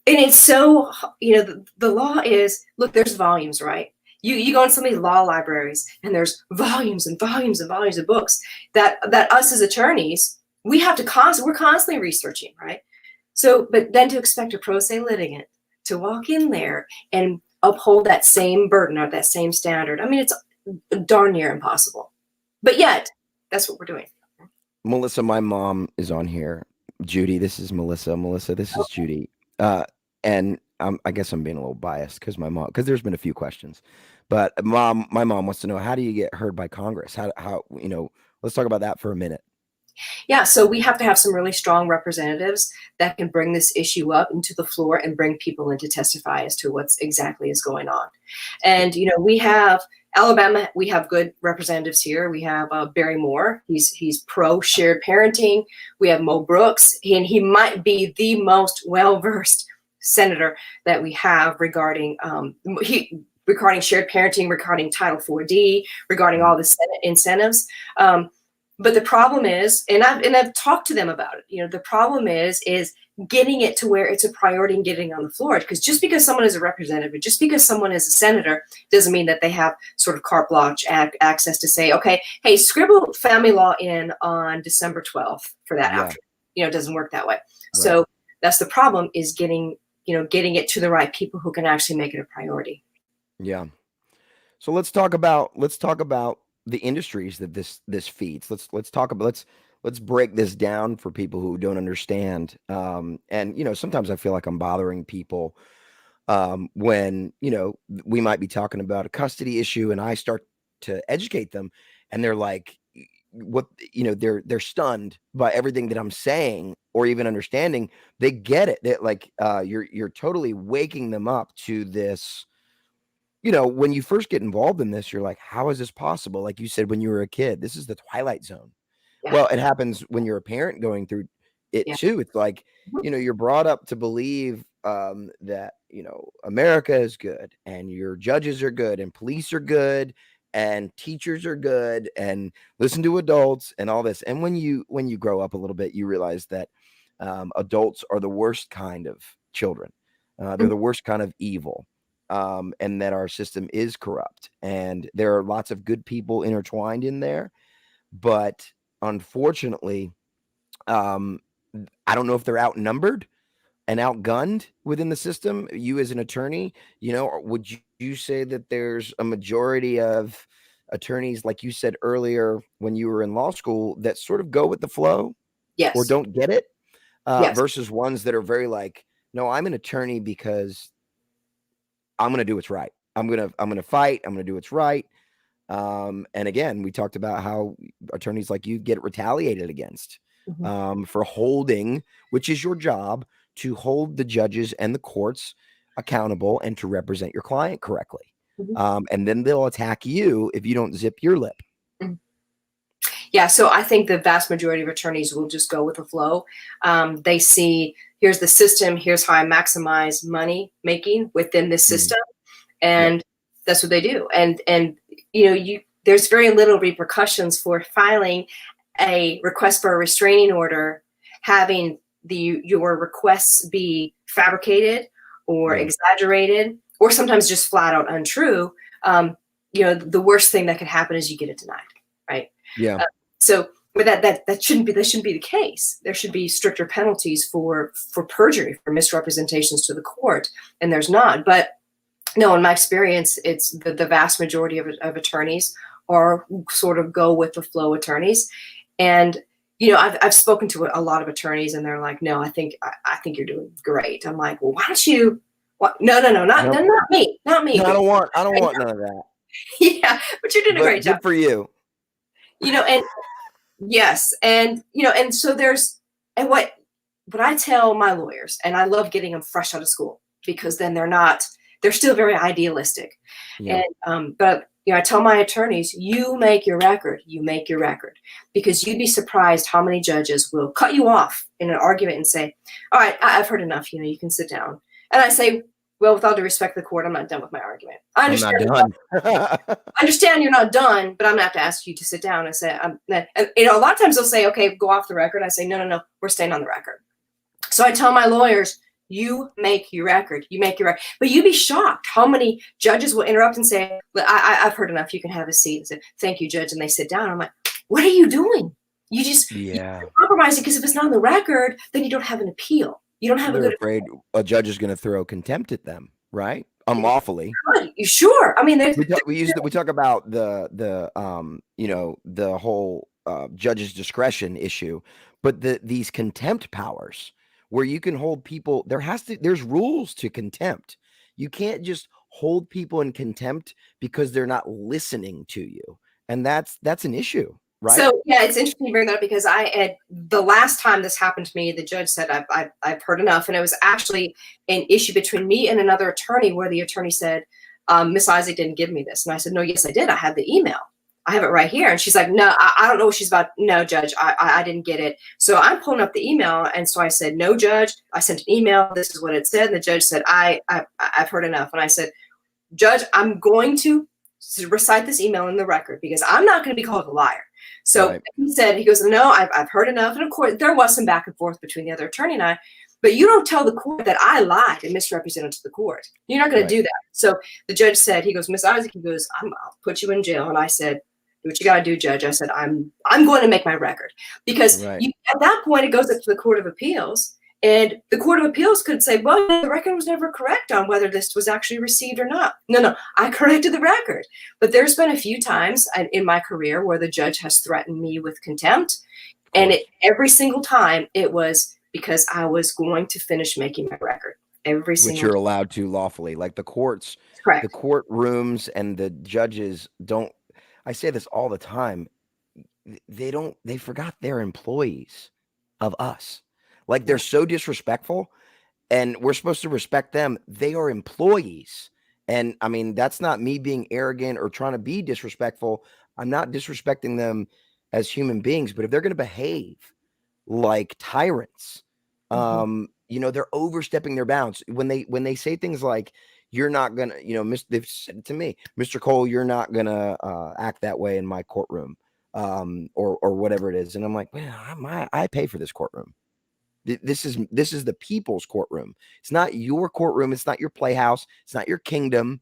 it's so, the law is, look, there's volumes, right? You go in so many law libraries and there's volumes and volumes and volumes of books that us as attorneys, we're constantly researching, right? So, but then to expect a pro se litigant to walk in there and uphold that same burden or that same standard, it's darn near impossible. But yet, that's what we're doing. Melissa, my mom is on here. Judy, this is Melissa. Melissa, this is Judy. And I guess I'm being a little biased because there's been a few questions, but my mom wants to know, how do you get heard by Congress? How let's talk about that for a minute. Yeah, so we have to have some really strong representatives that can bring this issue up into the floor and bring people in to testify as to what's exactly is going on. And, we have Alabama, we have good representatives here. We have Barry Moore. He's pro shared parenting. We have Mo Brooks, and he might be the most well-versed senator that we have regarding regarding shared parenting, regarding Title 4D, regarding all the Senate incentives. But the problem is, and I've talked to them about it. The problem is getting it to where it's a priority and getting on the floor. Because just because someone is a representative, just because someone is a senator, doesn't mean that they have sort of carte blanche access to say, okay, hey, scribble family law in on December 12th for that after. It doesn't work that way. Right. So that's the problem, is getting it to the right people who can actually make it a priority. Yeah. So let's talk about the industries that this feeds. Let's break this down for people who don't understand. And sometimes I feel like I'm bothering people when we might be talking about a custody issue, and I start to educate them, and they're like, what they're stunned by everything that I'm saying or even understanding. They get it. That like you're totally waking them up to this. When you first get involved in this, you're like, how is this possible? Like you said, when you were a kid, this is the twilight zone. Yeah. Well, it happens when you're a parent going through it too. It's like, you're brought up to believe that, America is good, and your judges are good, and police are good, and teachers are good, and listen to adults and all this. And when you grow up a little bit, you realize that adults are the worst kind of children. They're the worst kind of evil. And that our system is corrupt, and there are lots of good people intertwined in there. But unfortunately, I don't know if they're outnumbered and outgunned within the system. You as an attorney, would you say that there's a majority of attorneys, like you said earlier, when you were in law school, that sort of go with the flow? Yes. Or don't get it? Yes. Versus ones that are very like, no, I'm an attorney because I'm going to do what's right. I'm going to fight. I'm going to do what's right. And again, we talked about how attorneys like you get retaliated against for holding, which is your job, to hold the judges and the courts accountable and to represent your client correctly. And then they'll attack you if you don't zip your lip. Yeah, so I think the vast majority of attorneys will just go with the flow. They see, here's the system, here's how I maximize money making within this system, and that's what they do. And there's very little repercussions for filing a request for a restraining order, having your requests be fabricated or exaggerated, or sometimes just flat out untrue. The worst thing that could happen is you get it denied, right? Yeah. So that shouldn't be the case. There should be stricter penalties for perjury, for misrepresentations to the court, and there's not. But no, in my experience, it's the vast majority of attorneys are sort of go with the flow attorneys. And I've spoken to a lot of attorneys, and they're like, no, I think you're doing great. I'm like, well, why don't you? What? No, not me. No, I don't want none of that. Yeah, but you're doing a great job. Good for you. And yes, and so there's, and what I tell my lawyers, and I love getting them fresh out of school, because then they're still very idealistic. Yeah. And but I tell my attorneys, you make your record, because you'd be surprised how many judges will cut you off in an argument and say, all right, I've heard enough, you can sit down. And I say, well, with all due respect to the court, I'm not done with my argument. I understand. I'm not done. I understand you're not done, but I'm going to have to ask you to sit down and say, a lot of times they'll say, okay, go off the record. I say, no, we're staying on the record. So I tell my lawyers, you make your record. But you'd be shocked how many judges will interrupt and say, I've heard enough. You can have a seat. And say, thank you, Judge. And they sit down. I'm like, what are you doing? You're compromising, because if it's not on the record, then you don't have an appeal. You don't have They're afraid a judge is going to throw contempt at them, right? Unlawfully. Sure. I mean, we talk about the whole judge's discretion issue, but these contempt powers where you can hold people, there's rules to contempt. You can't just hold people in contempt because they're not listening to you, and that's an issue. Right. So yeah, it's interesting you bring that up, because the last time this happened to me, the judge said, I've heard enough. And it was actually an issue between me and another attorney, where the attorney said, Miss Isaac didn't give me this. And I said, no, yes, I did. I have the email. I have it right here. And she's like, no, I don't know what she's about. No, Judge, I didn't get it. So I'm pulling up the email. And so I said, no, Judge, I sent an email. This is what it said. And the judge said, I've heard enough. And I said, Judge, I'm going to recite this email in the record because I'm not going to be called a liar. So Right. he goes, no, I've heard enough. And of course, there was some back and forth between the other attorney and I. But you don't tell the court that I lied and misrepresented to the court. You're not going to do that. So the judge said, he goes, Miss Isaac, he goes, I'll put you in jail. And I said, do what you got to do, Judge. I said, I'm going to make my record. Because at that point, it goes up to the Court of Appeals. And the Court of Appeals could say, well, the record was never correct on whether this was actually received or not. No, I corrected the record. But there's been a few times in my career where the judge has threatened me with contempt. And every single time it was because I was going to finish making my record. Every single Which you're allowed to lawfully. Like the courts, Correct. the courtrooms and the judges don't, I say this all the time, they forgot they're employees of us. Like they're so disrespectful and we're supposed to respect them. They are employees. And I mean, that's not me being arrogant or trying to be disrespectful. I'm not disrespecting them as human beings, but if they're going to behave like tyrants, they're overstepping their bounds when they say things like, you're not gonna, they've said to me, Mr. Cole, you're not gonna act that way in my courtroom, or whatever it is. And I'm like, man, I pay for this courtroom. This is the people's courtroom. It's not your courtroom. It's not your playhouse. It's not your kingdom.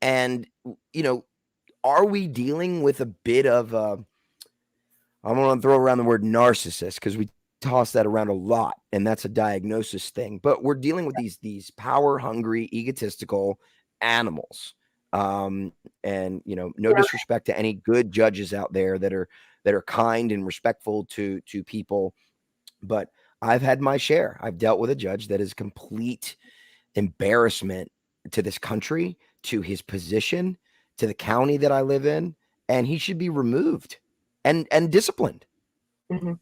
And are we dealing with a bit of I'm going to throw around the word narcissist because we toss that around a lot, and that's a diagnosis thing. But we're dealing with these power hungry, egotistical animals. And no disrespect to any good judges out there that are kind and respectful to people, but I've had my share. I've dealt with a judge that is complete embarrassment to this country, to his position, to the county that I live in, and he should be removed and disciplined. Mm-hmm.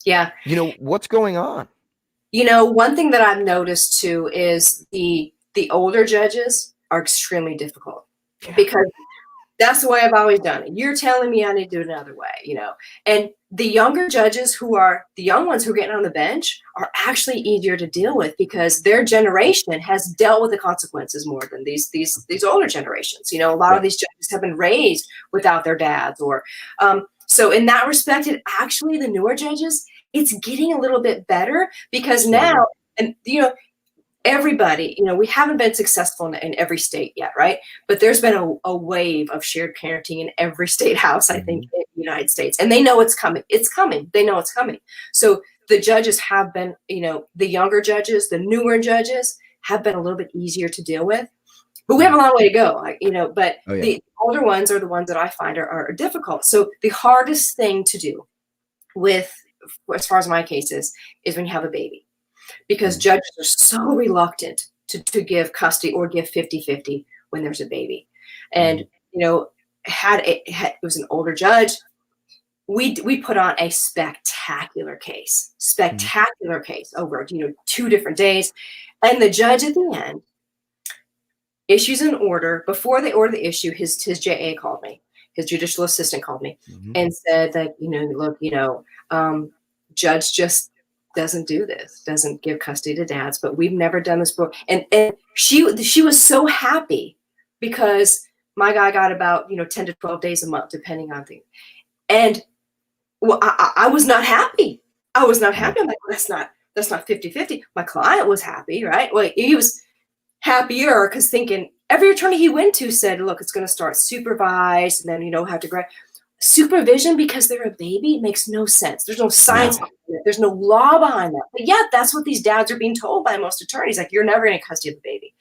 Yeah. What's going on? One thing that I've noticed too is the older judges are extremely difficult because that's the way I've always done it. You're telling me I need to do it another way, and the younger judges the young ones who are getting on the bench are actually easier to deal with because their generation has dealt with the consequences more than these older generations. A lot of these judges have been raised without their dads or, so in that respect, actually the newer judges, it's getting a little bit better because now, and everybody, we haven't been successful in every state yet, right? But there's been a wave of shared parenting in every state house, I think, in the United States. And they know it's coming. It's coming. They know it's coming. So the judges have been, the younger judges, the newer judges have been a little bit easier to deal with. But we have a long way to go, but the older ones are the ones that I find are difficult. So the hardest thing to do as far as my case is when you have a baby. Because judges are so reluctant to give custody or give 50-50 when there's a baby. And, it was an older judge. We put on a spectacular case over, 2 different days. And the judge at the end issues an order. Before they order the issue, his JA called me. His judicial assistant called me and said that, look, judge just doesn't do this, doesn't give custody to dads, but we've never done this before. And she was so happy because my guy got about, 10 to 12 days a month, depending on things. And I was not happy. I'm like, well, that's not 50-50. My client was happy, right? Well, he was happier because thinking every attorney he went to said, look, it's going to start supervised and then, have to grab supervision because they're a baby. It makes no sense. There's no science behind it. There's no law behind that. But yet that's what these dads are being told by most attorneys. Like, you're never going to custody of the baby.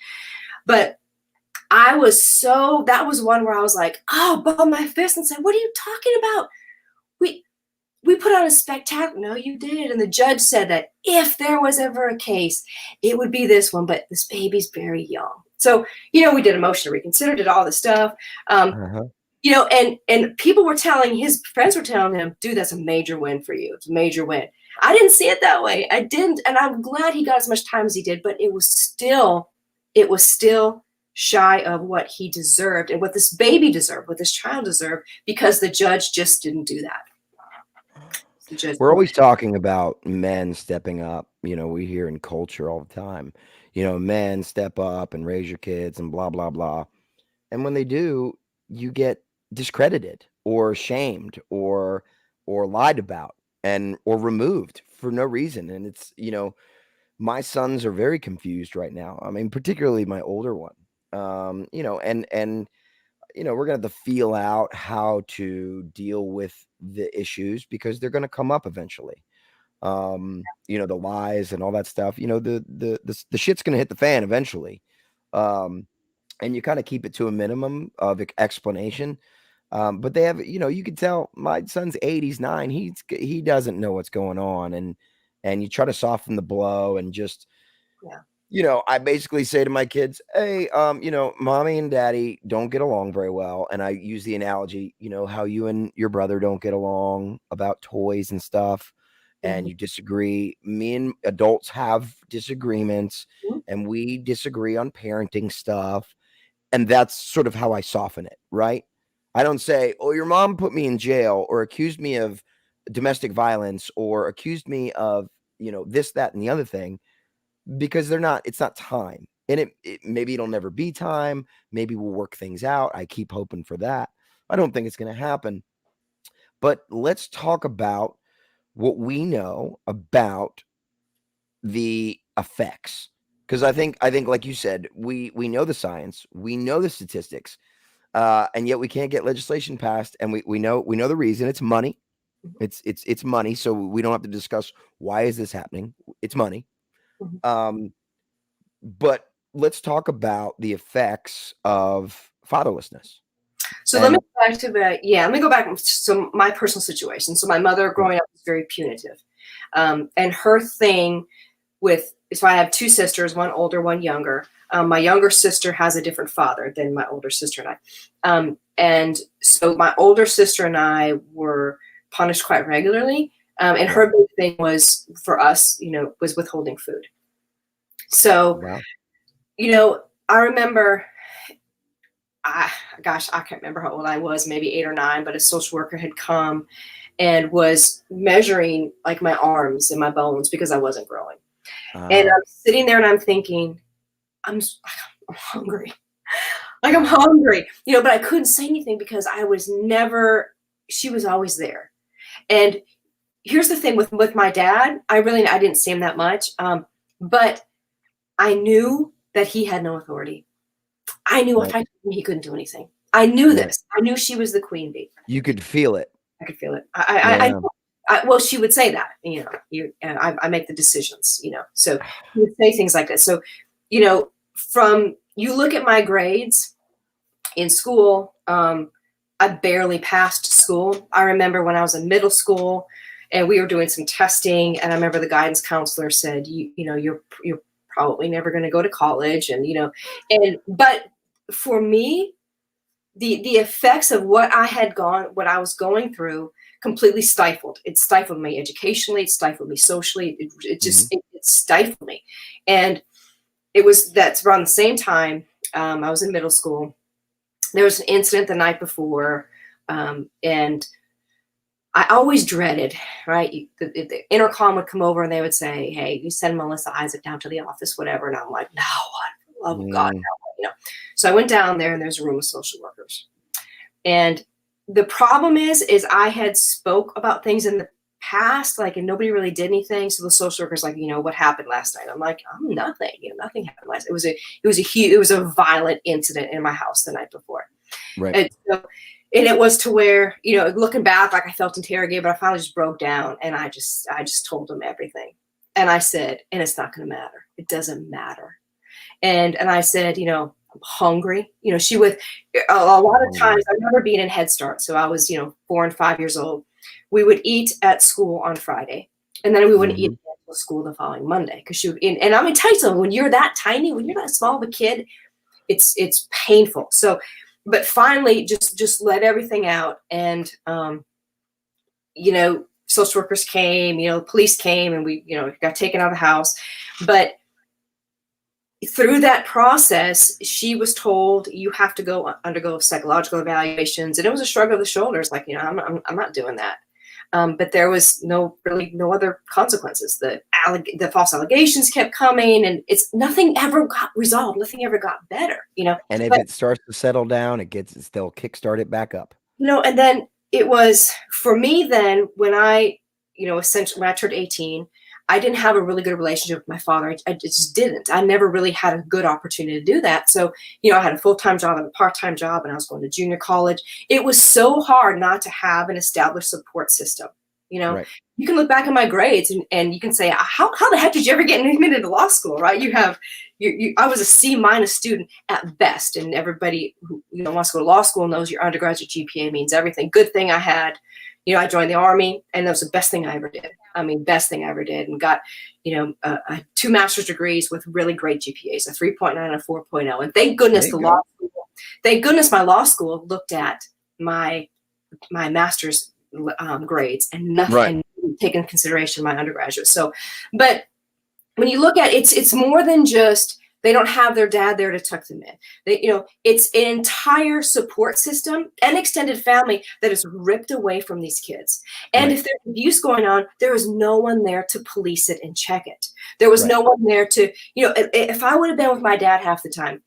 But that was one where I was like, ball my fist and said, what are you talking about? We put on a spectacular. No, you did. And the judge said that if there was ever a case, it would be this one, but this baby's very young. So, we did a motion to reconsider, did all this stuff. And people were his friends were telling him, dude, that's a major win for you. It's a major win. I didn't see it that way. I didn't. And I'm glad he got as much time as he did, but it was still shy of what he deserved and what this baby deserved, what this child deserved, because the judge just didn't do that. We're always talking about men stepping up. We hear in culture all the time, men step up and raise your kids and blah, blah, blah. And when they do, you get discredited or shamed or lied about or removed for no reason. And it's, my sons are very confused right now. I mean, particularly my older one. And we're going to have to feel out how to deal with the issues because they're going to come up eventually. The lies and all that stuff, the shit's going to hit the fan eventually. And you kind of keep it to a minimum of explanation. But they have, you can tell my son's 8, he's 9. He doesn't know what's going on. And you try to soften the blow and just, I basically say to my kids, hey, mommy and daddy don't get along very well. And I use the analogy, how you and your brother don't get along about toys and stuff. And you disagree. Me and adults have disagreements and we disagree on parenting stuff. And that's sort of how I soften it, right? I don't say, oh, your mom put me in jail or accused me of domestic violence or accused me of, this, that, and the other thing. Because it's not time. And it maybe it'll never be time. Maybe we'll work things out. I keep hoping for that. I don't think it's going to happen. But let's talk about what we know about the effects. Because I think, like you said, we know the science, we know the statistics, and yet we can't get legislation passed. And we know the reason. It's money. It's money. So we don't have to discuss why is this happening. It's money. But let's talk about the effects of fatherlessness. So let me go back to that. Yeah, let me go back to my personal situation. So my mother growing up was very punitive. And her thing so I have 2 sisters, one older, one younger. My younger sister has a different father than my older sister and I. And so my older sister and I were punished quite regularly. And her big thing was for us, was withholding food. So, I remember, I can't remember how old I was, maybe 8 or 9, but a social worker had come and was measuring like my arms and my bones because I wasn't growing. And I'm sitting there and I'm thinking, I'm hungry. Like I'm hungry, but I couldn't say anything because she was always there. And here's the thing with my dad, I didn't see him that much. But I knew that he had no authority. I knew if I told him, he couldn't do anything. I knew this. I knew she was the queen bee. You could feel it. I could feel it. Well, she would say that, I make the decisions, so she would say things like that. So, you look at my grades in school, I barely passed school. I remember when I was in middle school and we were doing some testing, and I remember the guidance counselor said, you're probably never going to go to college. And, but for me, the effects of what I was going through completely stifled. It stifled me educationally. It stifled me socially. It just, it stifled me. And that's around the same time, I was in middle school. There was an incident the night before. And I always dreaded, right? The intercom would come over and they would say, hey, you send Melissa Isaac down to the office, whatever. And I'm like, no, what? For the love of God, no. So I went down there and there's a room of social workers. And the problem is I had spoke about things in the past, and nobody really did anything. So the social worker's like, what happened last night? I'm like, nothing, nothing happened last night. It was a violent incident in my house the night before. Right. And it was to where, looking back, I felt interrogated, but I finally just broke down and I just told them everything. And I said, and it's not going to matter. It doesn't matter. And I said, I'm hungry. She would, a lot of times, I remember being in Head Start. So I was, 4 and 5 years old. We would eat at school on Friday. And then we wouldn't eat at school the following Monday. Because and I'm going to tell you something, when you're that tiny, when you're that small of a kid, it's painful. So, but finally just let everything out. And, social workers came, police came, and we, got taken out of the house. But through that process, she was told, you have to go undergo psychological evaluations. And it was a shrug of the shoulders, like, I'm not doing that. But there was no other consequences. The false allegations kept coming, and nothing ever got resolved. Nothing ever got better, And if But, it starts to settle down, they'll kickstart it back up. and then it was for me then when essentially when I turned 18, I didn't have a really good relationship with my father. I just didn't. I never really had a good opportunity to do that. So, I had a full-time job and a part-time job, and I was going to junior college. It was so hard not to have an established support system. Right. You can look back at my grades and you can say, how the heck did you ever get admitted to law school, right? I was a C- student at best, and everybody who wants to go to law school knows your undergraduate GPA means everything. Good thing I had, I joined the Army, and that was the best thing I ever did. I mean, best thing I ever did, and got, 2 master's degrees with really great GPAs, a 3.9 and a 4.0. And thank goodness my law school looked at my master's grades and nothing, Right. and take into consideration my undergraduate. So, but when you look at it, it's more than just they don't have their dad there to tuck them in. It's an entire support system and extended family that is ripped away from these kids. And Right. if there's abuse going on, there is no one there to police it and check it. There was no one there to, if I would have been with my dad half the time,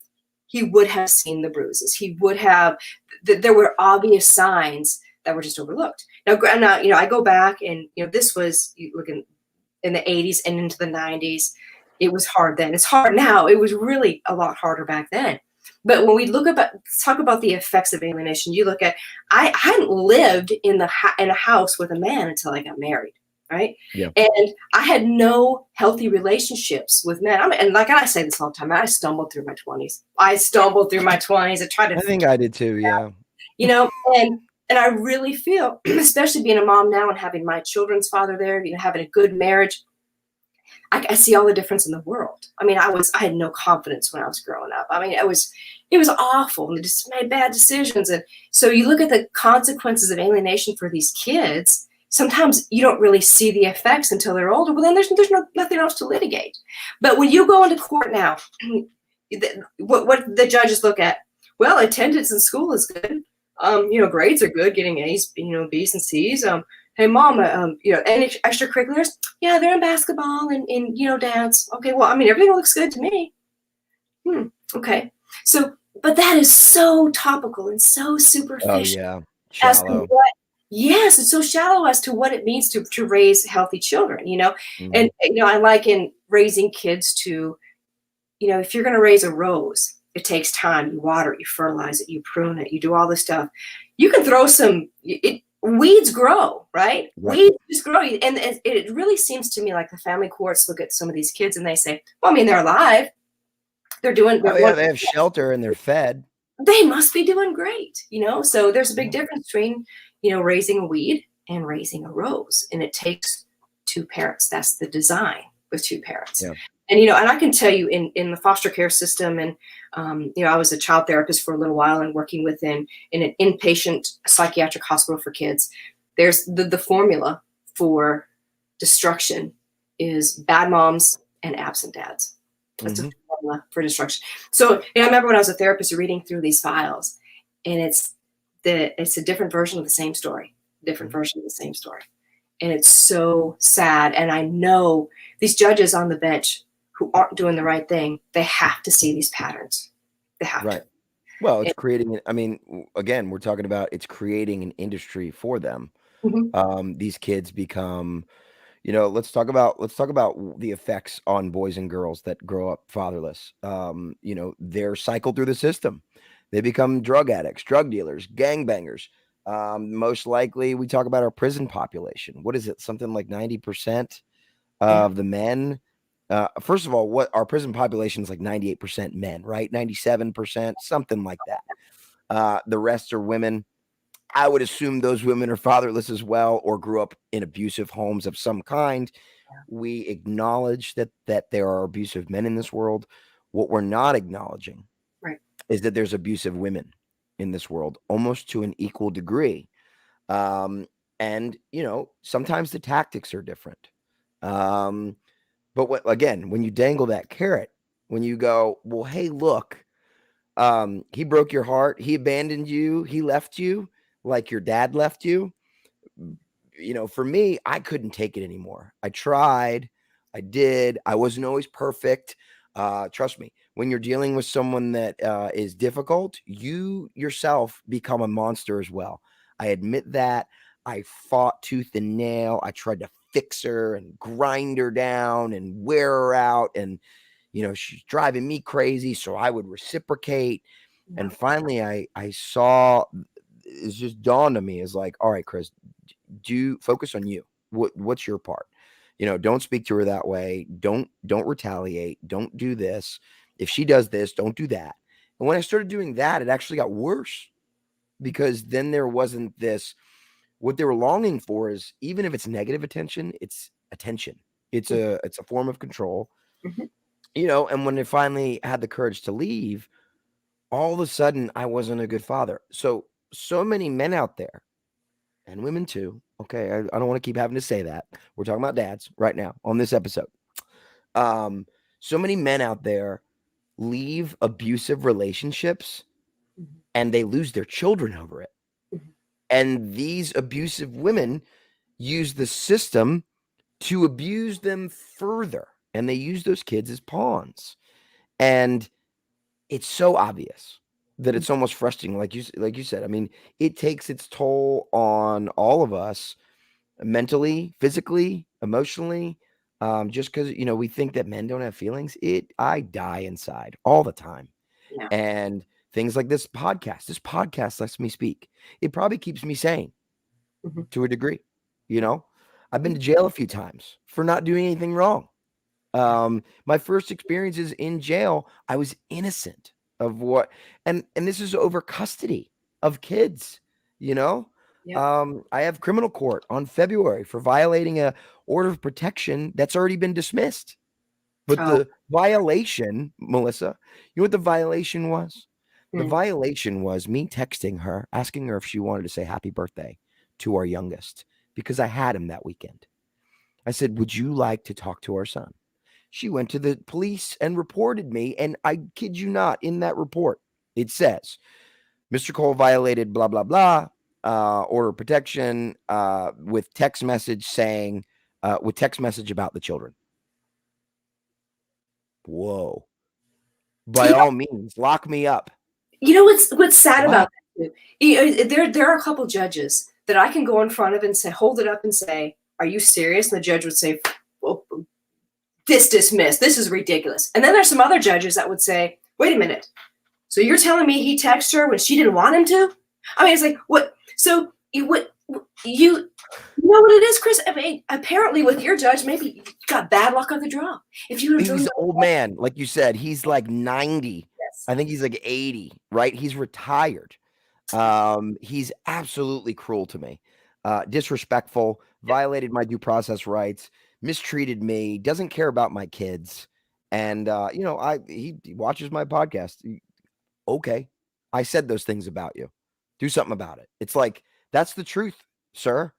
he would have seen the bruises. He would have, there were obvious signs that were just overlooked. Now, I go back and, this was looking in the 80s and into the 90s. It was hard then. It's hard now. It was really a lot harder back then. But when we talk about the effects of alienation, you look at, I hadn't lived in a house with a man until I got married, right? Yeah. And I had no healthy relationships with men. And like I say this all the time, I stumbled through my 20s. I tried to. I think I did too. Yeah. And I really feel, especially being a mom now and having my children's father there, having a good marriage, I see all the difference in the world. I mean, I had no confidence when I was growing up. I mean, it was awful, and I just made bad decisions. And so you look at the consequences of alienation for these kids. Sometimes you don't really see the effects until they're older. Well, then there's nothing else to litigate. But when you go into court now, what the judges look at, well, attendance in school is good. Grades are good, getting A's, B's and C's. Hey, mom, any extracurriculars? Yeah, they're in basketball and dance. Okay, well, I mean, everything looks good to me. Okay. So, but that is so topical and so superficial. Oh, yeah. Shallow. Yes, it's so shallow as to what it means to raise healthy children, Mm-hmm. And, I liken raising kids to, if you're going to raise a rose, it takes time. You water it, you fertilize it, you prune it, you do all this stuff. You can throw weeds grow, right? Weeds just grow. And it really seems to me like the family courts look at some of these kids and they say, well, I mean, they're alive. They have shelter and they're fed. They must be doing great, So there's a big difference between, raising a weed and raising a rose. And it takes 2 parents. That's the design with 2 parents. Yeah. And, and I can tell you in the foster care system, and, I was a child therapist for a little while and working in an inpatient psychiatric hospital for kids. There's the formula for destruction is bad moms and absent dads. That's a formula for destruction. So I remember when I was a therapist reading through these files, and it's a different version of the same story, And it's so sad. And I know these judges on the bench who aren't doing the right thing, they have to see these patterns. They have to. Well, it's creating, I mean, again, we're talking about it's creating an industry for them. These kids become, let's talk about the effects on boys and girls that grow up fatherless. They're cycled through the system. They become drug addicts, drug dealers, gangbangers. Most likely, we talk about our prison population. What is it? Something like 90% of the men. First of all, what our prison population is like 98% men, right? 97%, something like that. The rest are women. I would assume those women are fatherless as well, or grew up in abusive homes of some kind. We acknowledge that there are abusive men in this world. What we're not acknowledging is that there's abusive women in this world, almost to an equal degree. And sometimes the tactics are different. But when you dangle that carrot, when you go, well, hey, look, he broke your heart, he abandoned you, he left you like your dad left you. For me, I couldn't take it anymore. I tried, I did. I wasn't always perfect. Trust me, when you're dealing with someone that is difficult, you yourself become a monster as well. I admit that. I fought tooth and nail. I tried to fix her and grind her down and wear her out. And, she's driving me crazy. So I would reciprocate. Yeah. And finally, I saw, it's just dawned on me is like, all right, Chris, do focus on you. What's your part? Don't speak to her that way. Don't retaliate. Don't do this. If she does this, don't do that. And when I started doing that, it actually got worse because then there wasn't this. What they were longing for is, even if it's negative attention, it's attention. It's a form of control. Mhm. And when they finally had the courage to leave, all of a sudden I wasn't a good father. So many men out there, and women too. Okay, I don't want to keep having to say that. We're talking about dads right now on this episode. Um, so many men out there leave abusive relationships Mhm. and they lose their children over it. Mhm. And these abusive women use the system to abuse them further, and they use those kids as pawns. And it's so obvious that it's almost frustrating, like you said. I mean, it takes its toll on all of us mentally, physically, emotionally. Just because we think that men don't have feelings, I die inside all the time. Yeah. And things like this podcast lets me speak. It probably keeps me sane Mhm. to a degree. I've been Mhm. to jail a few times for not doing anything wrong. My first experiences in jail, I was innocent of what, and this is over custody of kids, you know. Yep. I have criminal court on February for violating a order of protection that's already been dismissed. But Oh. the violation, Melissa, you know what the violation was? The Mm. violation was me texting her, asking her if she wanted to say happy birthday to our youngest, because I had him that weekend. I said, would you like to talk to our son? She went to the police and reported me. And I kid you not, in that report, it says, Mr. Cole violated blah, blah, blah, order of protection with text message about the children. Whoa. By You know, all means, lock me up. what's sad What? about that too? There are a couple judges that I can go in front of and say, hold it up and say, "Are you serious?" And the judge would say, "Well, this dismissed. This is ridiculous." And then there's some other judges that would say, "Wait a minute. So you're telling me he texted her when she didn't want him to?" I mean, it's like, what? So you know what it is, Chris? I mean, apparently with your judge, maybe you got bad luck on the draw. If you would have He's thrown an old man. Like you said, he's like 90. this, I think he's like 80, right? He's retired. He's absolutely cruel to me, disrespectful, violated my due process rights, mistreated me, doesn't care about my kids. And, he watches my podcast. Okay. I said those things about you. Do something about it. It's like, that's the truth, sir.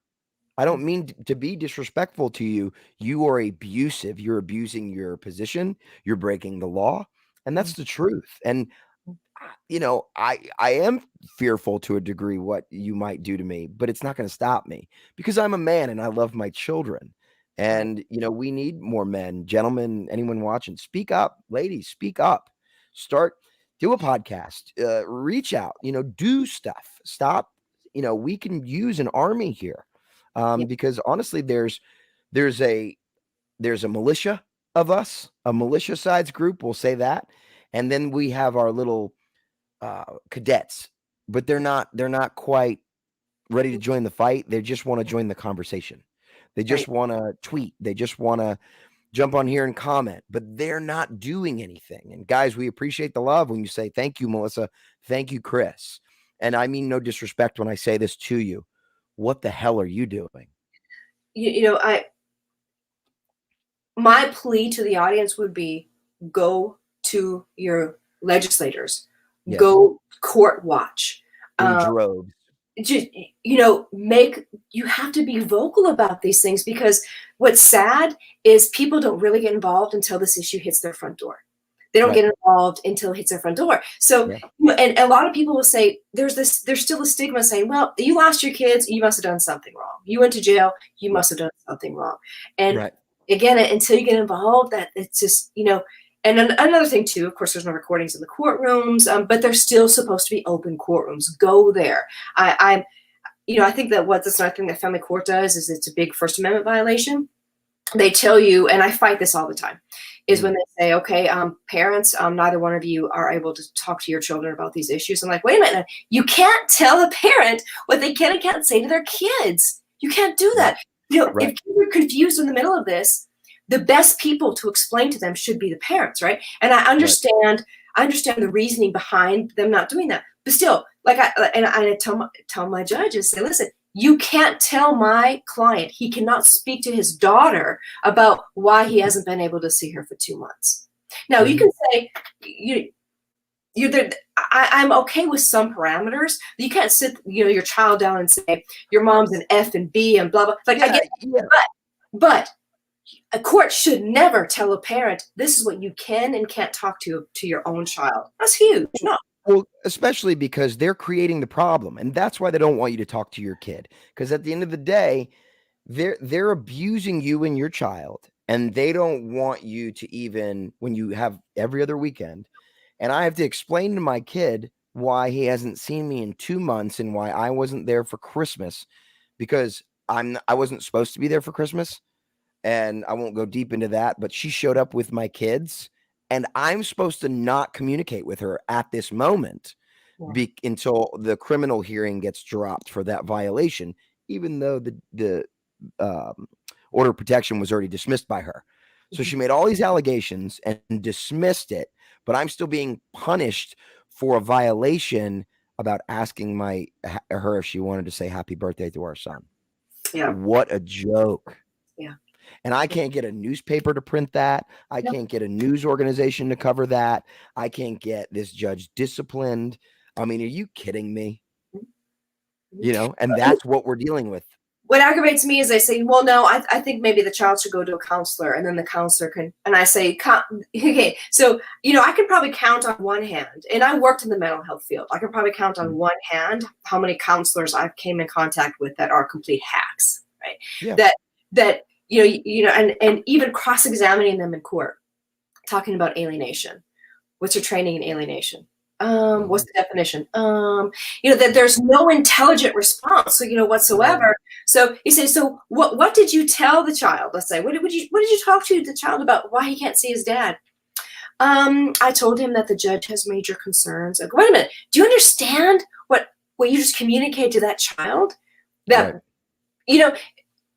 I don't mean to be disrespectful to you. You are abusive. You're abusing your position. You're breaking the law. And that's the truth. And I am fearful to a degree what you might do to me, but it's not going to stop me because I'm a man and I love my children. right? And we need more men, gentlemen, anyone watching, speak up, ladies, speak up. Do a podcast, reach out, do stuff. Stop. We can use an army here, Yeah, because honestly, there's a there's a militia of us, a militia sides group. We'll say that, and then we have our little cadets, but they're not quite ready to join the fight. They just want to join the conversation. They right. just want to tweet. They just want to jump on here and comment, but they're not doing anything. And guys, we appreciate the love when you say thank you, Melissa. Thank you, Chris. And I mean no disrespect when I say this to you. What the hell are you doing? I my plea to the audience would be go to your legislators, Yes, go court watch. in Um, droves. just make you have to be vocal about these things because what's sad is people don't really get involved until this issue hits their front door. They don't Right. get involved until it hits their front door. So, Yeah. and a lot of people will say, there's still a stigma saying, well, you lost your kids, you must have done something wrong. You went to jail, you must have done something wrong. And Right. again, until you get involved, that it's just, and another thing too, of course, there's no recordings in the courtrooms, but they're still supposed to be open courtrooms. Go there. I think that that's another thing that family court does is it's a big First Amendment violation. They tell you, and I fight this all the time, is when they say, okay, parents, neither one of you are able to talk to your children about these issues. I'm like, wait a minute, you can't tell a parent what they can and can't say to their kids. You can't do that. Right. If kids are confused in the middle of this, the best people to explain to them should be the parents, right? And I understand the reasoning behind them not doing that. But still, I tell my judges, say, listen, you can't tell my client he cannot speak to his daughter about why he hasn't been able to see her for 2 months. Now, you can say, I'm okay with some parameters. You can't sit your child down and say, your mom's an F and B and blah, blah. Like, I get that. But a court should never tell a parent, this is what you can and can't talk to your own child. That's huge. No. Well, especially because they're creating the problem, and that's why they don't want you to talk to your kid. Because at the end of the day, they're abusing you and your child, and they don't want you to even when you have every other weekend. And I have to explain to my kid why he hasn't seen me in 2 months and why I wasn't there for Christmas, because I wasn't supposed to be there for Christmas. And I won't go deep into that, but she showed up with my kids, and I'm supposed to not communicate with her at this moment until the criminal hearing gets dropped for that violation, even though the order of protection was already dismissed by her. So she made all these allegations and dismissed it, but I'm still being punished for a violation about asking her if she wanted to say happy birthday to our son. Yeah. What a joke. Yeah. And I can't get a newspaper to print that. I can't get a news organization to cover that. I can't get this judge disciplined. I mean, are you kidding me? And that's what we're dealing with. What aggravates me is they say, well, no, I think maybe the child should go to a counselor, and then the counselor can, and I say, okay, so, I could probably count on one hand, and I worked in the mental health field. I could probably count on one hand how many counselors I've came in contact with that are complete hacks, right? Yeah. That and even cross-examining them in court, talking about alienation. What's your training in alienation? What's the definition? That there's no intelligent response, whatsoever. So you say, so what did you tell the child? Let's say, what did you talk to the child about why he can't see his dad? I told him that the judge has major concerns. Like, wait a minute, do you understand what you just communicate to that child? That,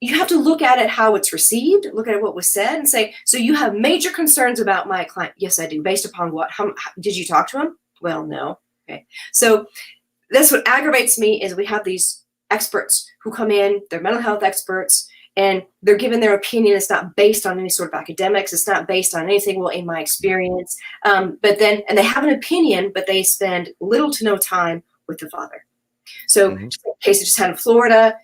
you have to look at it how it's received, look at what was said, and say, so you have major concerns about my client. Yes, I do. Based upon what? How did you talk to him? Well, no. Okay. So that's what aggravates me is we have these experts who come in, they're mental health experts, and they're given their opinion. It's not based on any sort of academics. It's not based on anything, well, in my experience. And they have an opinion, but they spend little to no time with the father. So the case I just had in Florida,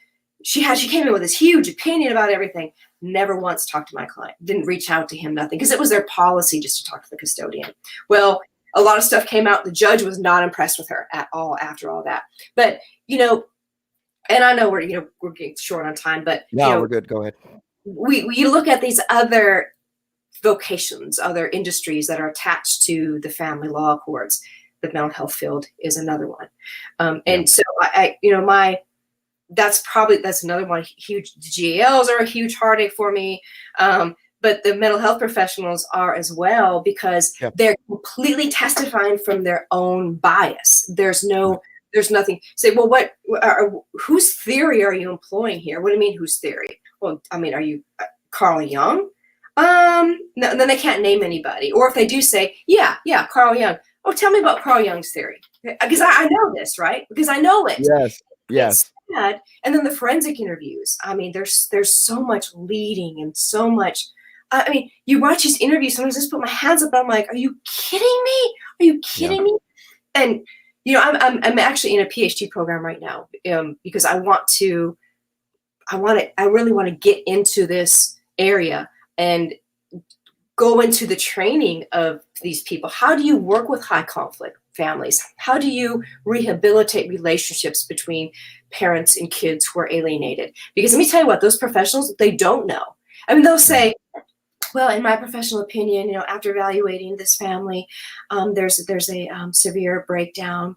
she came in with this huge opinion about everything, never once talked to my client, didn't reach out to him, nothing, because it was their policy just to talk to the custodian. Well, a lot of stuff came out. The judge was not impressed with her at all after all that. But, and I know we're getting short on time, but we're good. Go ahead. We look at these other vocations, other industries that are attached to the family law courts. The mental health field is another one. And so that's another one. Huge GALs are a huge heartache for me. But the mental health professionals are as well, because they're completely testifying from their own bias. There's nothing. Say, well, whose theory are you employing here? What do you mean, whose theory? Well, I mean, are you Carl Jung? No, then they can't name anybody. Or if they do say, yeah, Carl Jung. Oh, tell me about Carl Jung's theory, because I know this, right? Because I know it. Yes. Sad. And then the forensic interviews. I mean, there's so much leading and so much. I mean, you watch these interviews. Sometimes I just put my hands up. And I'm like, are you kidding me? Are you kidding me? And I'm actually in a PhD program right now because I really want to get into this area and go into the training of these people. How do you work with high conflict families? How do you rehabilitate relationships between parents and kids who are alienated? Because let me tell you what, those professionals, they don't know. I mean, they'll say, well, in my professional opinion, after evaluating this family, there's a severe breakdown.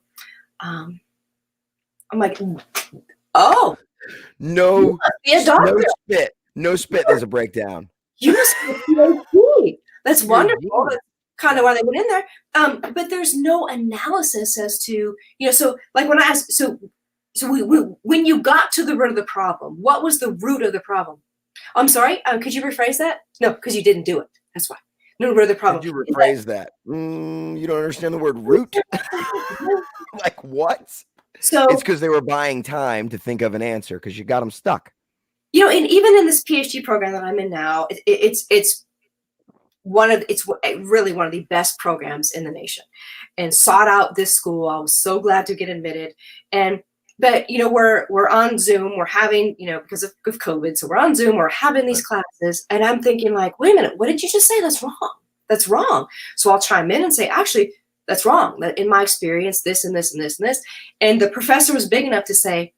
I'm like, oh, No, be a doctor. No spit. There's a breakdown. You must be a PhD. That's You're wonderful. genius. That's kind of why they went in there. But there's no analysis as to, so like when I asked, so when you got to the root of the problem, what was the root of the problem? I'm sorry, could you rephrase that? No, because you didn't do it. That's why. No root of the problem. Could you rephrase that? You don't understand the word root? Like what? So it's because they were buying time to think of an answer because you got them stuck. And even in this PhD program that I'm in now, it's really one of the best programs in the nation, and sought out this school. I was so glad to get admitted. But we're on Zoom, we're having, because of COVID, so we're on Zoom, we're having these classes, and I'm thinking like, wait a minute, what did you just say? That's wrong. That's wrong. So I'll chime in and say, actually, that's wrong. That in my experience, this and this and this and this. And the professor was big enough to say,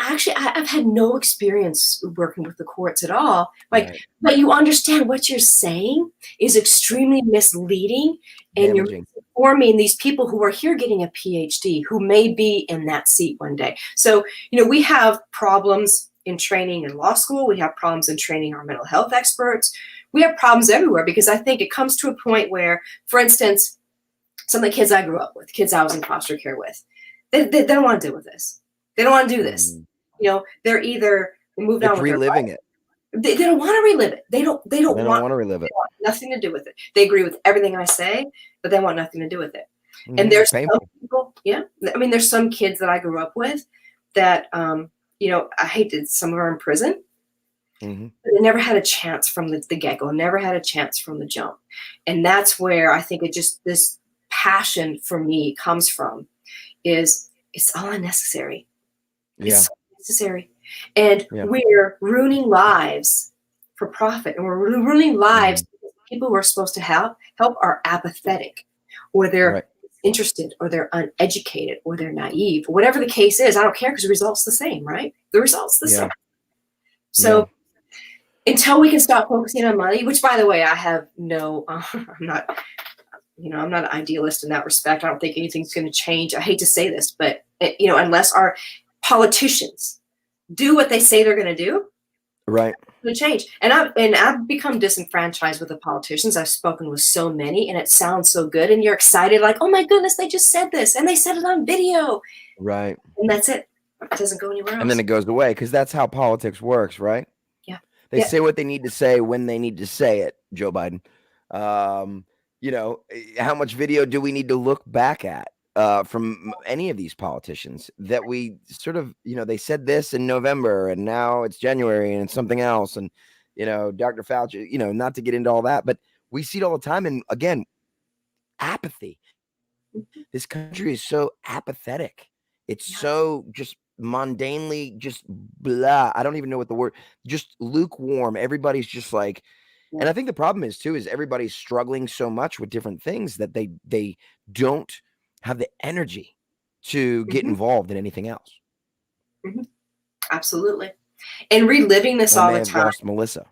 actually, I've had no experience working with the courts at all. But you understand what you're saying is extremely misleading, and you're informing these people who are here getting a PhD who may be in that seat one day. So, we have problems in training in law school. We have problems in training our mental health experts. We have problems everywhere because I think it comes to a point where, for instance, some of the kids I grew up with, kids I was in foster care with, they don't want to deal with this. They don't want to do this. They're either moved on with reliving it. They don't want to relive it. They don't want to relive it. They want nothing to do with it. They agree with everything I say, but they want nothing to do with it. And there's some people, there's some kids that I grew up with that, I hated. Some of them are in prison. Mm-hmm. But they never had a chance from the get-go, never had a chance from the jump. And that's where I think this passion for me comes from, is it's all unnecessary. It's so necessary. And we're ruining lives for profit. And we're ruining lives because people who are supposed to help are apathetic, or they're interested, or they're uneducated, or they're naive. Whatever the case is, I don't care, because the result's the same, right? The result's the same. So until we can stop focusing on money, which, by the way, I have no, I'm not an idealist in that respect. I don't think anything's going to change. I hate to say this, but unless our politicians do what they say they're going to do, right, it's going to change. And I've become disenfranchised with the politicians. I've spoken with so many, and it sounds so good, and you're excited, like, oh my goodness, they just said this, and they said it on video, right? And that's it. It doesn't go anywhere else. And then it goes away, because that's how politics works, right? Yeah. They say what they need to say when they need to say it. Joe Biden. How much video do we need to look back at from any of these politicians that we sort of, they said this in November and now it's January and it's something else. And, Dr. Fauci, not to get into all that, but we see it all the time. And again, apathy. This country is so apathetic. It's so just mundanely, just blah. I don't even know what the word, just lukewarm. Everybody's just like, and I think the problem is too, is everybody's struggling so much with different things that they don't have the energy to get involved in anything else. Absolutely. And reliving this all the time. Lost Melissa.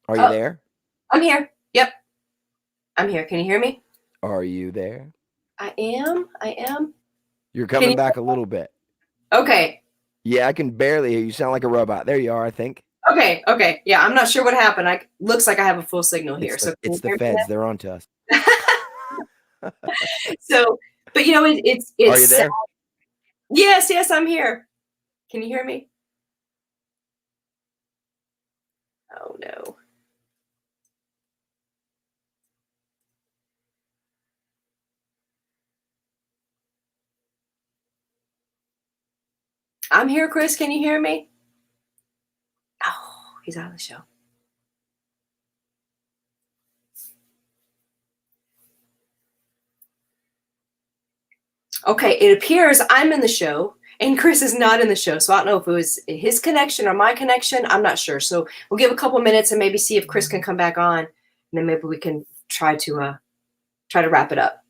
Are you there? I'm here. Yep. I'm here. Can you hear me? Are you there? I am. You're coming back a little bit. Okay. Yeah, I can barely hear you. You sound like a robot. There you are, I think. Okay. Yeah, I'm not sure what happened. Looks like I have a full signal here. It's the feds. They're on to us. So, but it's Are you there? Yes, I'm here. Can you hear me? Oh no. I'm here, Chris. Can you hear me? Oh, he's out of the show. Okay, it appears I'm in the show and Chris is not in the show. So I don't know if it was his connection or my connection. I'm not sure. So we'll give a couple minutes and maybe see if Chris can come back on then maybe we can try to wrap it up.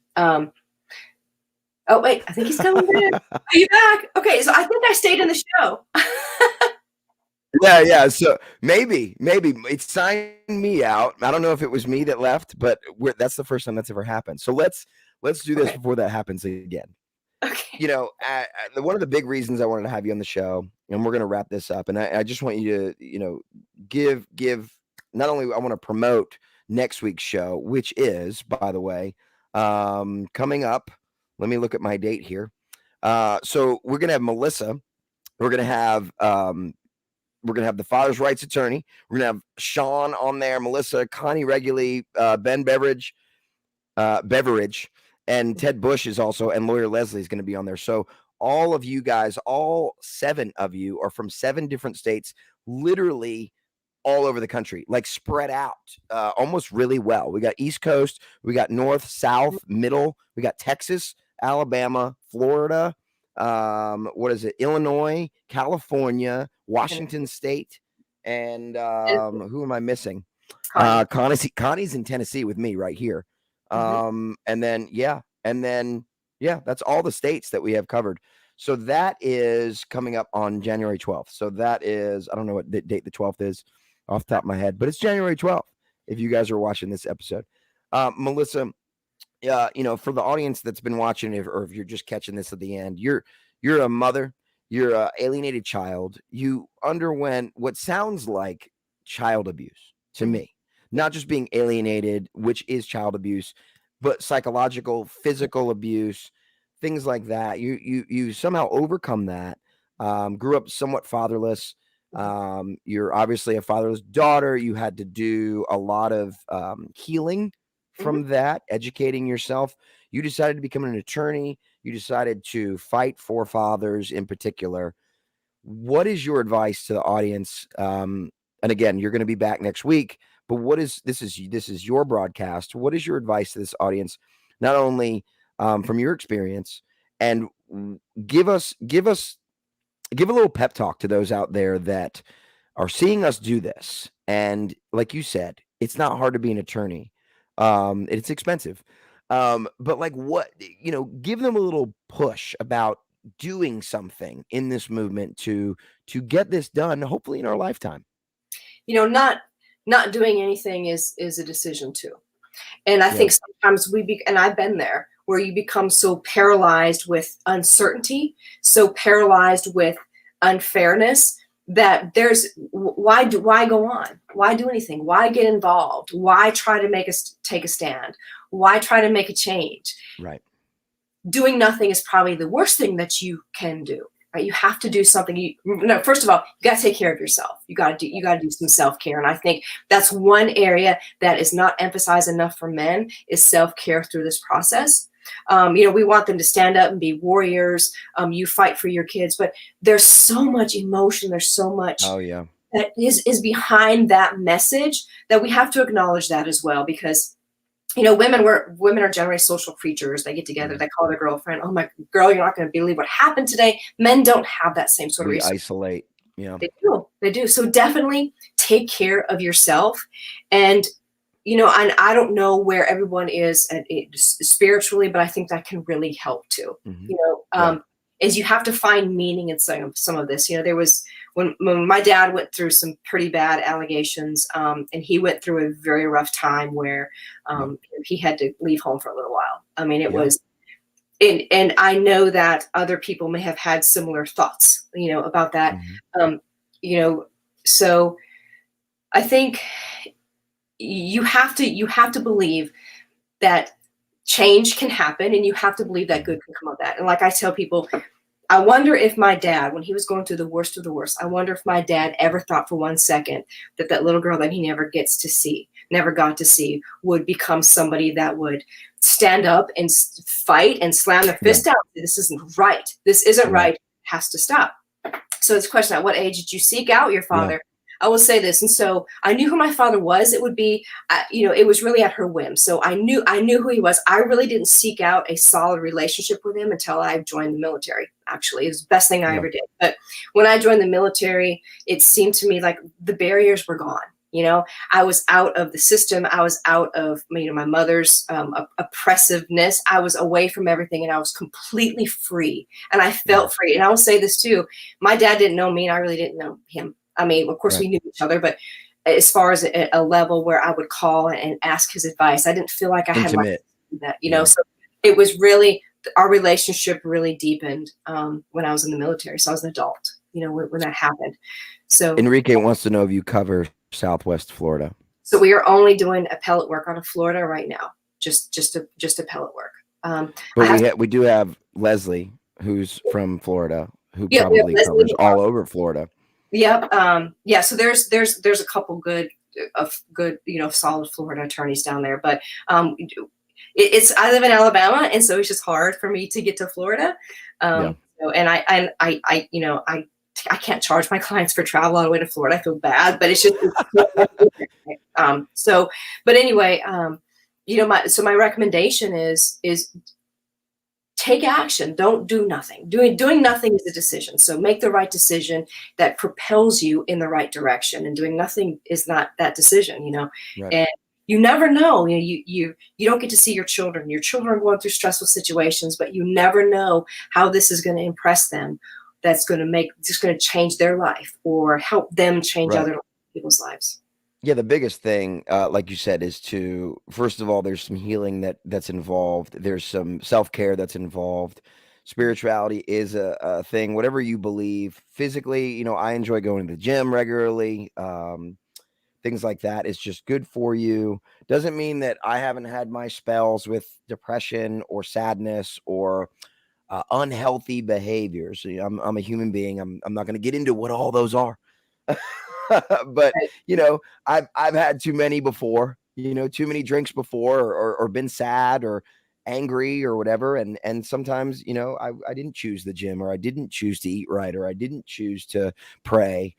Oh wait, I think he's coming back. Are you back? Okay, so I think I stayed in the show. Yeah. So maybe it signed me out. I don't know if it was me that left, but that's the first time that's ever happened. So let's do this before that happens again. Okay. You know, one of the big reasons I wanted to have you on the show, and we're going to wrap this up, and I just want you to, you know, give not only I want to promote next week's show, which is, by the way, coming up. Let me look at my date here. So we're going to have Melissa. We're going to have the father's rights attorney. We're going to have Sean on there, Melissa, Connie Reguly, Ben Beveridge, and Ted Bush is also, and lawyer Leslie is going to be on there. So all of you guys, all 7 of you are from 7 different states, literally all over the country, like spread out almost really well. We got East Coast, we got North, South, Middle, we got Texas, Alabama, Florida, Illinois, California, Washington State, and who am I missing? Connie's in Tennessee with me right here. And then that's all the states that we have covered. So that is coming up on January 12th. So that is, I don't know what the date the 12th is off the top of my head, but it's January 12th if you guys are watching this episode. Melissa, you know, for the audience that's been watching, or if you're just catching this at the end, you're a mother, you're an alienated child. You underwent what sounds like child abuse to me, not just being alienated, which is child abuse, but psychological, physical abuse, things like that. You somehow overcome that. Grew up somewhat fatherless. You're obviously a fatherless daughter. You had to do a lot of healing from that, educating yourself. You decided to become an attorney. You decided to fight for fathers in particular. What is your advice to the audience? And again, you're going to be back next week, but this is your broadcast. What is your advice to this audience? Not only from your experience, and give a little pep talk to those out there that are seeing us do this. And like you said, it's not hard to be an attorney. It's expensive. But like what, you know, give them a little push about doing something in this movement to get this done, hopefully in our lifetime. You know, not doing anything is a decision too. And I think sometimes and I've been there, where you become so paralyzed with uncertainty, so paralyzed with unfairness, that why go on? Why do anything? Why get involved? Why try to take a stand? Why try to make a change? Right. Doing nothing is probably the worst thing that you can do. Right? You have to do something. First of all, you got to take care of yourself. You got to do some self-care. And I think that's one area that is not emphasized enough for men, is self-care through this process. You know, we want them to stand up and be warriors. You fight for your kids, but there's so much emotion. There's so much that is behind that message, that we have to acknowledge that as well. Because, you know, women are generally social creatures. They get together, they call their girlfriend, "Oh my girl, you're not going to believe what happened today." Men don't have that same sort of research. Isolate. Yeah, they do. So definitely take care of yourself. And you know, and I don't know where everyone is spiritually, but I think that can really help too. You know, is you have to find meaning in some of this. You know, there was when my dad went through some pretty bad allegations, and he went through a very rough time where he had to leave home for a little while. I mean, it was, and I know that other people may have had similar thoughts, you know, about that. You know, so I think you have to believe that change can happen, and you have to believe that good can come of that. And like I tell people, I wonder if my dad, when he was going through the worst of the worst, I wonder if my dad ever thought for one second that little girl that he never got to see, would become somebody that would stand up and fight and slam their fist out. This isn't right. This isn't right. It has to stop. So it's a question: at what age did you seek out your father? I will say this. And so I knew who my father was. It would be, you know, it was really at her whim. So I knew who he was. I really didn't seek out a solid relationship with him until I joined the military. Actually, it was the best thing I ever did. But when I joined the military, it seemed to me like the barriers were gone. I was out of the system. I was out of my mother's oppressiveness. I was away from everything, and I was completely free. And I felt free. And I will say this too: my dad didn't know me, and I really didn't know him. I mean, of course, we knew each other, but as far as a level where I would call and ask his advice, I didn't feel like I had that. So it was really, our relationship really deepened when I was in the military. So I was an adult, when that happened. So Enrique wants to know if you cover Southwest Florida. So we are only doing appellate work out of Florida right now, just appellate work. But we do have Leslie, who's from Florida, who probably covers all over Florida. Yep. Yeah. So there's a couple good, solid Florida attorneys down there, but I live in Alabama, and so it's just hard for me to get to Florida. And I can't charge my clients for travel all the way to Florida. I feel bad, but it's just, but anyway, my recommendation is take action. Don't do nothing. Doing nothing is a decision. So make the right decision that propels you in the right direction, and doing nothing is not that decision, Right. And you never know, you don't get to see your children. Your children are going through stressful situations, but you never know how this is going to impress them. That's going to change their life or help them change other people's lives. Yeah, the biggest thing, like you said, is to, first of all, there's some healing that's involved. There's some self-care that's involved. Spirituality is a thing, whatever you believe. Physically, I enjoy going to the gym regularly. Things like that is just good for you. Doesn't mean that I haven't had my spells with depression or sadness or unhealthy behaviors. I'm a human being. I'm not going to get into what all those are. But I've had too many before, too many drinks before, or been sad or angry or whatever. And sometimes, I didn't choose the gym, or I didn't choose to eat right, or I didn't choose to pray.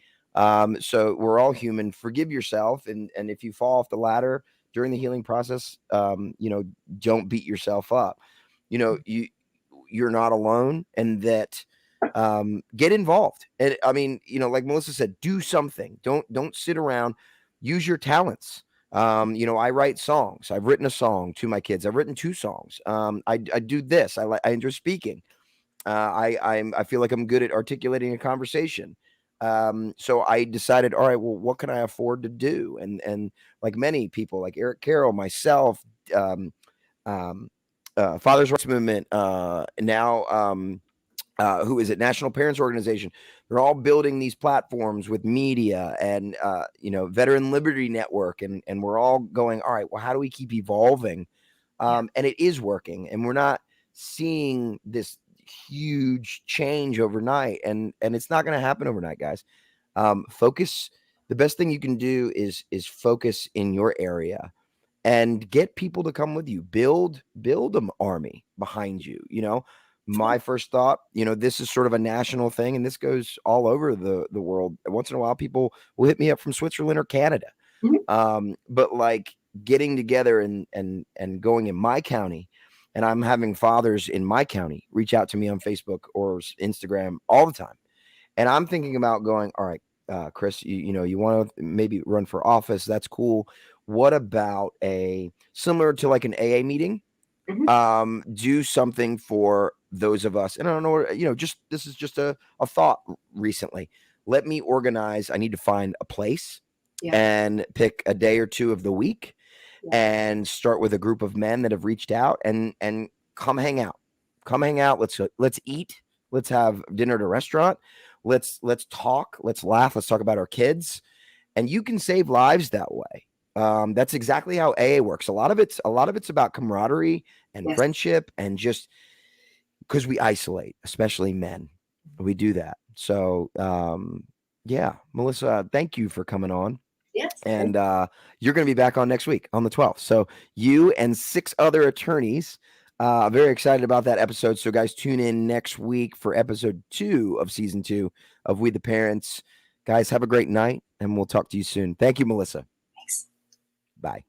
So we're all human. Forgive yourself. And if you fall off the ladder during the healing process, don't beat yourself up. You're not alone, and that get involved. And I mean, like Melissa said, do something. Don't sit around. Use your talents. I write songs. I've written a song to my kids. I've written 2 songs. I do this. I enjoy speaking. I feel like I'm good at articulating a conversation. So I decided, all right, well, what can I afford to do? And like many people, like Eric Carroll, myself, Father's Rights Movement, now, who is it? National Parents Organization. They're all building these platforms with media and, Veteran Liberty Network. And we're all going, all right, well, how do we keep evolving? And it is working, and we're not seeing this huge change overnight. And it's not going to happen overnight, guys. Focus. The best thing you can do is focus in your area and get people to come with you. Build an army behind you. My first thought, this is sort of a national thing, and this goes all over the world. Once in a while, people will hit me up from Switzerland or Canada. But like getting together and going in my county, and I'm having fathers in my county reach out to me on Facebook or Instagram all the time. And I'm thinking about going, all right, Chris, you want to maybe run for office. That's cool. What about similar to like an AA meeting? Do something for those of us. And I don't know, this is just a thought recently. Let me organize. I need to find a place and pick a day or 2 of the week and start with a group of men that have reached out and come hang out. Let's eat. Let's have dinner at a restaurant. Let's talk. Let's laugh. Let's talk about our kids. And you can save lives that way. That's exactly how AA works. A lot of it's about camaraderie and friendship, and just because we isolate, especially men, we do that. So, Melissa, thank you for coming on. Yes. And you're going to be back on next week on the 12th. So you and 6 other attorneys, very excited about that episode. So guys, tune in next week for episode 2 of season 2 of We the Parents. Guys, have a great night, and we'll talk to you soon. Thank you, Melissa. Thanks. Bye.